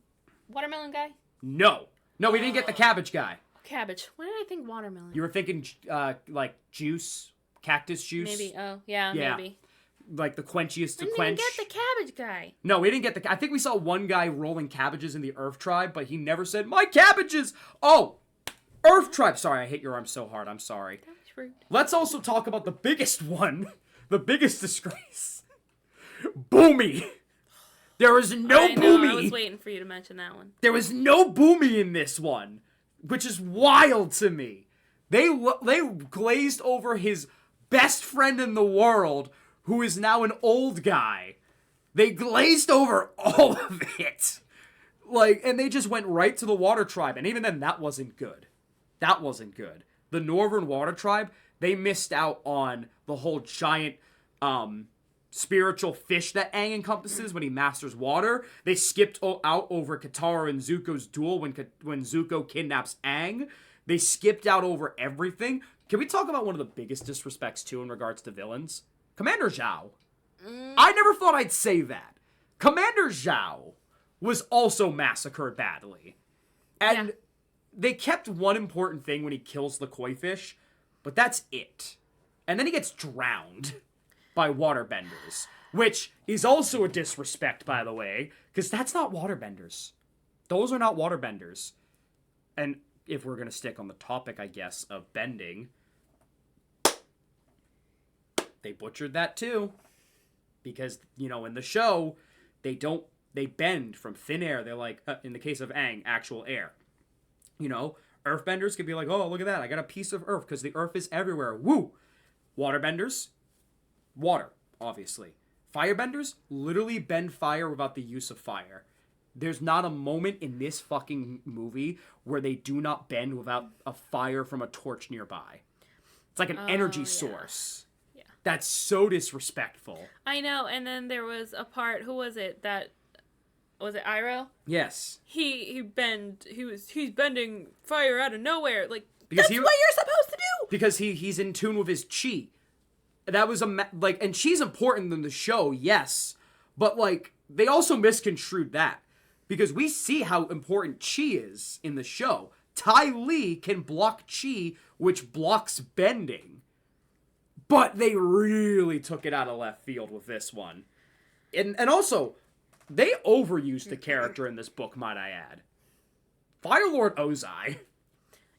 watermelon guy? No, we didn't get the cabbage guy. Cabbage. Why did I think watermelon? You were thinking, like, juice? Cactus juice? Maybe. Oh, yeah, maybe. Like the quenchiest to didn't quench. Even get the cabbage guy. No, we didn't get I think we saw one guy rolling cabbages in the Earth Tribe, but he never said, my cabbages! Oh! Earth Tribe! Sorry, I hit your arm so hard. I'm sorry. That was rude. Let's also talk about the biggest one. The biggest disgrace. Boomy! There was no Boomy! I was waiting for you to mention that one. There was no Boomy in this one, which is wild to me. They glazed over his best friend in the world, who is now an old guy. They glazed over all of it. Like, and they just went right to the Water Tribe, and even then, that wasn't good. That wasn't good. The Northern Water Tribe, they missed out on the whole giant, spiritual fish that Aang encompasses when he masters water. They skipped out over Katara and Zuko's duel when Zuko kidnaps Aang. They skipped out over everything. Can we talk about one of the biggest disrespects, too, in regards to villains? Commander Zhao. I never thought I'd say that. Commander Zhao was also massacred badly. And they kept one important thing when he kills the koi fish, but that's it. And then he gets drowned by waterbenders, which is also a disrespect, by the way, because that's not waterbenders. Those are not waterbenders. And if we're going to stick on the topic, I guess, of bending, they butchered that too. Because, you know, in the show, they bend from thin air. They're like, in the case of Aang, actual air. You know, earthbenders could be like, oh, look at that. I got a piece of earth because the earth is everywhere. Woo! Waterbenders, water, obviously. Firebenders literally bend fire without the use of fire. There's not a moment in this fucking movie where they do not bend without a fire from a torch nearby. It's like an energy source. Yeah. That's so disrespectful. I know, and then there was a part, who was it? Was it Iroh? Yes. He's bending fire out of nowhere. Like, because that's what you're supposed to do! Because he's in tune with his chi. that was like, and she's important in the show, yes, but like they also misconstrued that because we see how important chi is in the show. Ty Lee can block chi, which blocks bending, but they really took it out of left field with this one, and also they overused the character in this book, might I add. Firelord Ozai.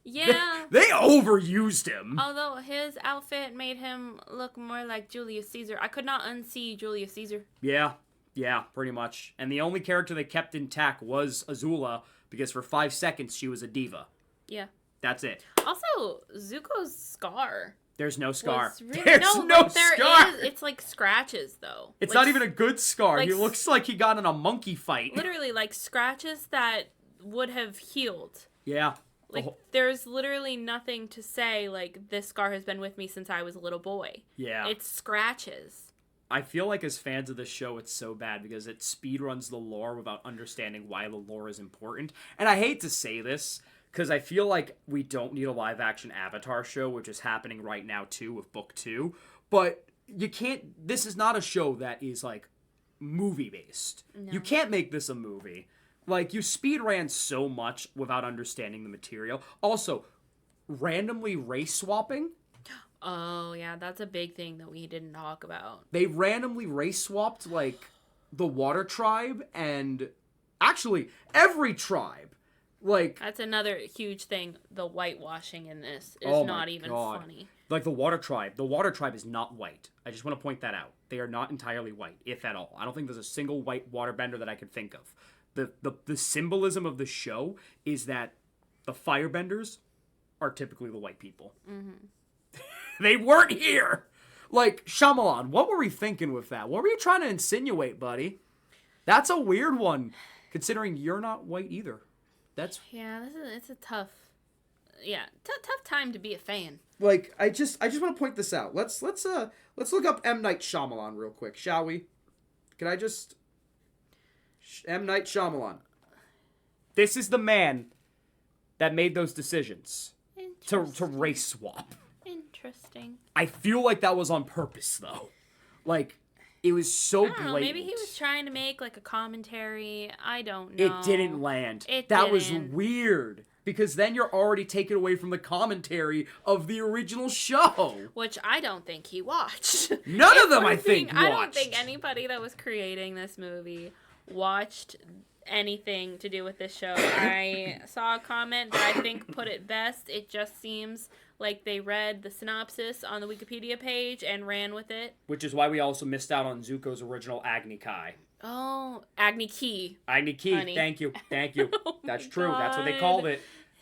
Yeah. They overused him. Although his outfit made him look more like Julius Caesar. I could not unsee Julius Caesar. Yeah, pretty much. And the only character they kept intact was Azula, because for 5 seconds she was a diva. Yeah. That's it. Also, Zuko's scar. There's no scar. Really, There's no scar. It's like scratches, though. It's like, not even a good scar. like, He looks like he got in a monkey fight. Literally, like scratches that would have healed. Yeah. Like, there's literally nothing to say, like, this scar has been with me since I was a little boy. Yeah. It's scratches. I feel like as fans of the show, it's so bad because it speedruns the lore without understanding why the lore is important. And I hate to say this, because I feel like we don't need a live-action Avatar show, which is happening right now, too, with Book 2. But you can't... This is not a show that is, like, movie-based. No. You can't make this a movie. Like, you speed ran so much without understanding the material. Also, randomly race swapping. Oh, yeah, that's a big thing that we didn't talk about. They randomly race swapped, like, the Water Tribe and... Actually, every tribe. Like... That's another huge thing. The whitewashing in this is not even funny. Like, the Water Tribe. The Water Tribe is not white. I just want to point that out. They are not entirely white, if at all. I don't think there's a single white waterbender that I can think of. The symbolism of the show is that the firebenders are typically the white people. Mm-hmm. They weren't here! Like, Shyamalan, what were we thinking with that? What were you trying to insinuate, buddy? That's a weird one, considering you're not white either. That's... Yeah, it's a tough... Yeah, tough time to be a fan. Like, I just want to point this out. Let's look up M. Night Shyamalan real quick, shall we? Can I just... M. Night Shyamalan. This is the man that made those decisions to race swap. Interesting. I feel like that was on purpose, though. Like, it was so blatant. Maybe he was trying to make, like, a commentary. I don't know. It didn't land. That was weird. Because then you're already taken away from the commentary of the original show. Which I don't think he watched. None of them, I think, watched. I don't think anybody that was creating this movie watched anything to do with this show. I saw a comment that I think put it best. It just seems like they read the synopsis on the Wikipedia page and ran with it. Which is why we also missed out on Zuko's original Agni Kai. Oh, Agni Ki. Agni Ki, honey. Thank you. Oh that's true. God. That's what they called it.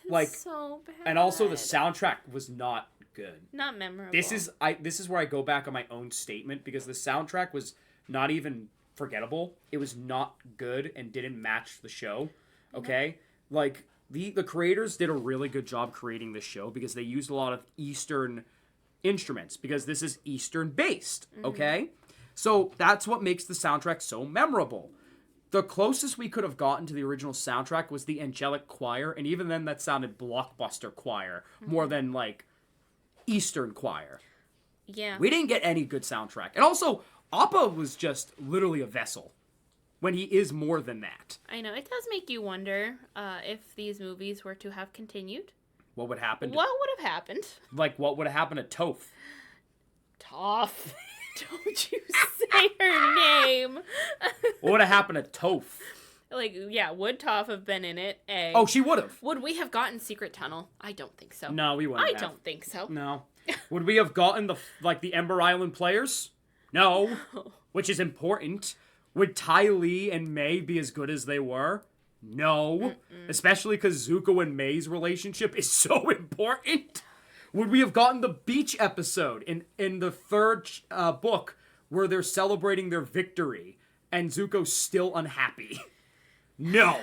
Like, so bad. And also the soundtrack was not good. Not memorable. This is where I go back on my own statement, because the soundtrack was not even forgettable. It was not good and didn't match the show. Okay? No. Like, the creators did a really good job creating this show because they used a lot of Eastern instruments, because this is Eastern based, okay? So that's what makes the soundtrack so memorable. The closest we could have gotten to the original soundtrack was the Angelic Choir, and even then that sounded blockbuster choir more than, like, Eastern choir. Yeah. We didn't get any good soundtrack. And also, Appa was just literally a vessel, when he is more than that. I know. It does make you wonder if these movies were to have continued. What would happen? What would have happened? Like, what would have happened to Toph? Toph. Don't you say her name. What would have happened to Toph? Like, yeah, would Toph have been in it? A. Oh, she would have. Would we have gotten Secret Tunnel? I don't think so. No, we wouldn't I don't think so. No. Would we have gotten the Ember Island players? No. Which is important. Would Ty Lee and May be as good as they were? No. Especially because Zuko and May's relationship is so important. Would we have gotten the beach episode in the third book where they're celebrating their victory and Zuko's still unhappy? No.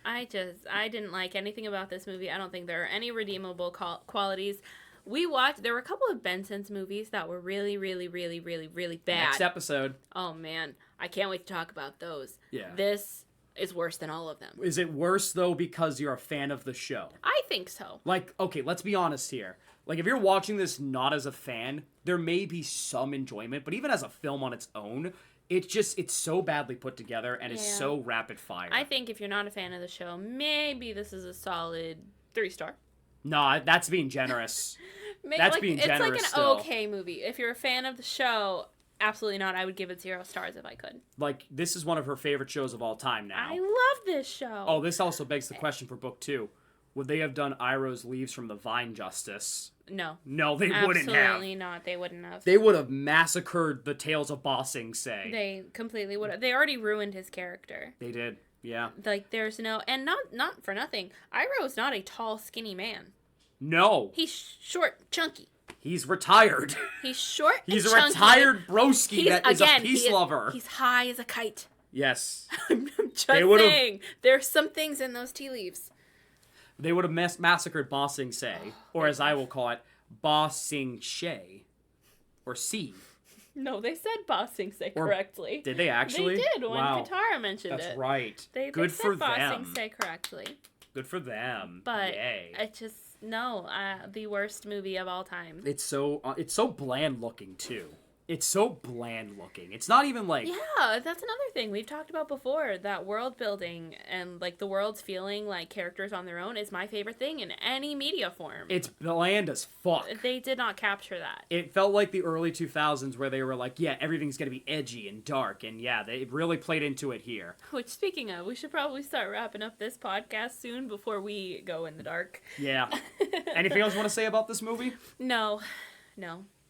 I didn't like anything about this movie. I don't think there are any redeemable qualities. There were a couple of Bensons movies that were really, really, really, really, really bad. Next episode. Oh, man. I can't wait to talk about those. Yeah. This is worse than all of them. Is it worse, though, because you're a fan of the show? I think so. Like, okay, let's be honest here. Like, if you're watching this not as a fan, there may be some enjoyment, but even as a film on its own, it's so badly put together and is so rapid fire. I think if you're not a fan of the show, maybe this is a solid 3-star. No, that's being generous. Being generous. It's like an still. okay movie. If you're a fan of the show, absolutely not. I would give it 0 stars if I could. Like, this is one of her favorite shows of all time now. I love this show. Oh, this also begs the question for book 2. Would they have done Iroh's Leaves from the Vine Justice? No. No, they wouldn't have. Absolutely not. They wouldn't have. They would have massacred the Tales of Ba Sing Se. They completely would have. They already ruined his character. They did, yeah. Like, there's no... And not for nothing. Iroh's not a tall, skinny man. No. He's short, chunky. He's retired. He's short He's and a chunky. retired broski that is a peace lover. He's high as a kite. Yes. I'm just saying. There's some things in those tea leaves. They would have massacred Ba Sing Se, or as I will call it, Ba Sing She, or C. No, they said Ba Sing Se correctly. Did they actually? They did when Katara mentioned it. That's right. They Good said for Ba them. Sing Se correctly. Good for them. But yay. The worst movie of all time. It's so bland looking too. It's so bland looking. It's not even like... Yeah, that's another thing we've talked about before. That world building and, like, the world's feeling like characters on their own is my favorite thing in any media form. It's bland as fuck. They did not capture that. It felt like the early 2000s where they were like, yeah, everything's going to be edgy and dark. And yeah, they really played into it here. Which, speaking of, we should probably start wrapping up this podcast soon before we go in the dark. Yeah. Anything else you want to say about this movie? No.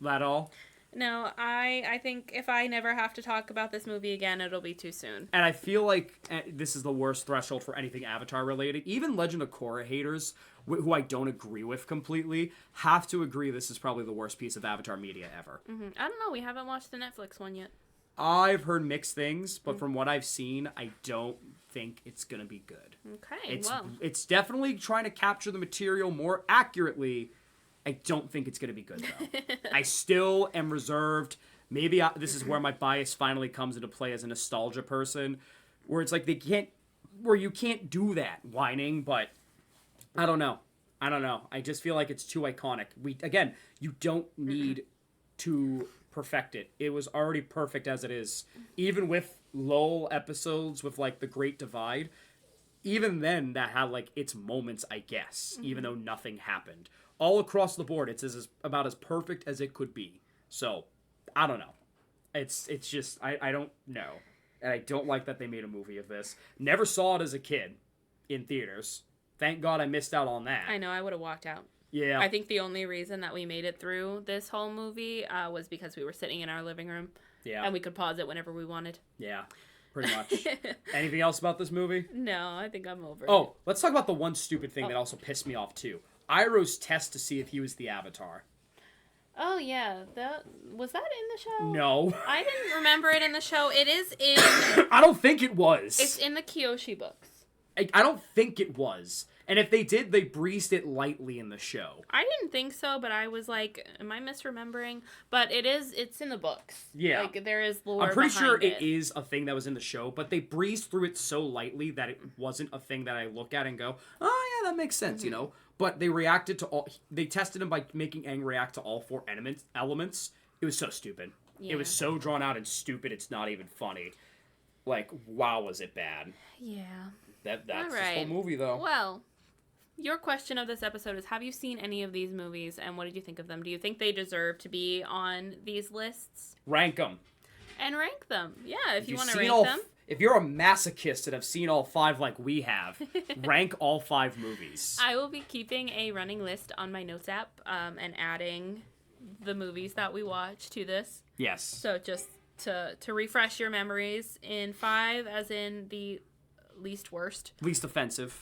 At all? No, I think if I never have to talk about this movie again, it'll be too soon. And I feel like this is the worst threshold for anything Avatar related. Even Legend of Korra haters, who I don't agree with completely, have to agree this is probably the worst piece of Avatar media ever. Mm-hmm. I don't know, we haven't watched the Netflix one yet. I've heard mixed things, but from what I've seen, I don't think it's going to be good. Okay, It's definitely trying to capture the material more accurately. I don't think it's going to be good, though. I still am reserved. Maybe this is where my bias finally comes into play as a nostalgia person, where it's like you can't do that whining, but I don't know. I just feel like it's too iconic. You don't need to perfect it. It was already perfect as it is. Even with lull episodes with, like, The Great Divide, even then that had, like, its moments, I guess, even though nothing happened. All across the board, it's about as perfect as it could be. So, I don't know. It's just, I don't know. And I don't like that they made a movie of this. Never saw it as a kid in theaters. Thank God I missed out on that. I know, I would have walked out. Yeah. I think the only reason that we made it through this whole movie was because we were sitting in our living room. Yeah. And we could pause it whenever we wanted. Yeah, pretty much. Anything else about this movie? No, I think I'm over it. Oh, let's talk about the one stupid thing that also pissed me off, too. Iroh's test to see if he was the Avatar. Oh, yeah. Was that in the show? No. I didn't remember it in the show. It is in... I don't think it was. It's in the Kyoshi books. I don't think it was. And if they did, they breezed it lightly in the show. I didn't think so, but I was like, am I misremembering? But it's in the books. Yeah. Like, there is lore I'm pretty sure it is a thing that was in the show, but they breezed through it so lightly that it wasn't a thing that I look at and go, oh, yeah, that makes sense, you know? But they reacted to they tested him by making Aang react to all 4 elements. It was so stupid. Yeah. It was so drawn out and stupid, it's not even funny. Like, wow, was it bad. Yeah. That's this whole movie, though. Well, your question of this episode is, have you seen any of these movies, and what did you think of them? Do you think they deserve to be on these lists? Rank them. And rank them. Yeah, if you want to rank them. If you're a masochist and have seen all 5 like we have, rank all 5 movies. I will be keeping a running list on my notes app and adding the movies that we watch to this. Yes. So just to refresh your memories, in 5, as in the least worst. Least offensive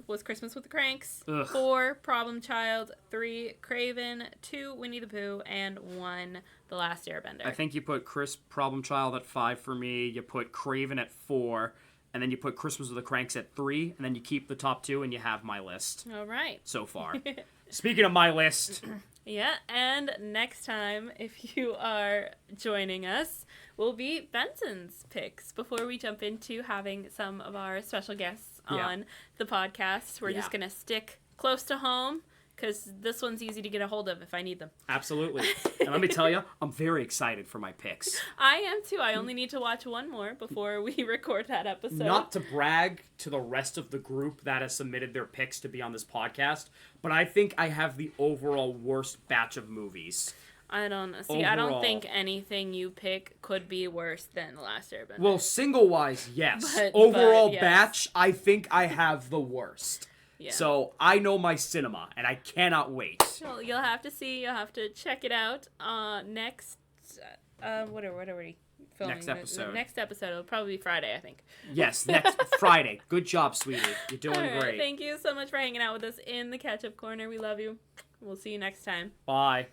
was Christmas with the Kranks. Ugh. 4, Problem Child. 3, Kraven. 2, Winnie the Pooh. And 1, The Last Airbender. I think you put Problem Child at 5 for me. You put Kraven at 4. And then you put Christmas with the Kranks at 3. And then you keep the top 2 and you have my list. All right. So far. Speaking of my list. Yeah, and next time, if you are joining us, will be Benson's picks before we jump into having some of our special guests on the podcast. We're just going to stick close to home because this one's easy to get a hold of if I need them. Absolutely. And let me tell you, I'm very excited for my picks. I am too. I only need to watch one more before we record that episode. Not to brag to the rest of the group that has submitted their picks to be on this podcast, but I think I have the overall worst batch of movies. I don't see. I don't think anything you pick could be worse than The Last Airbender. Well, single-wise, yes. Overall yes. batch, I think I have the worst. Yeah. So I know my cinema, and I cannot wait. Well, you'll have to see. You'll have to check it out. Next, what are we filming? Next episode. Next episode. It'll probably be Friday, I think. Yes, next Friday. Good job, sweetie. You're doing All right, great. Thank you so much for hanging out with us in the Catch-Up Corner. We love you. We'll see you next time. Bye.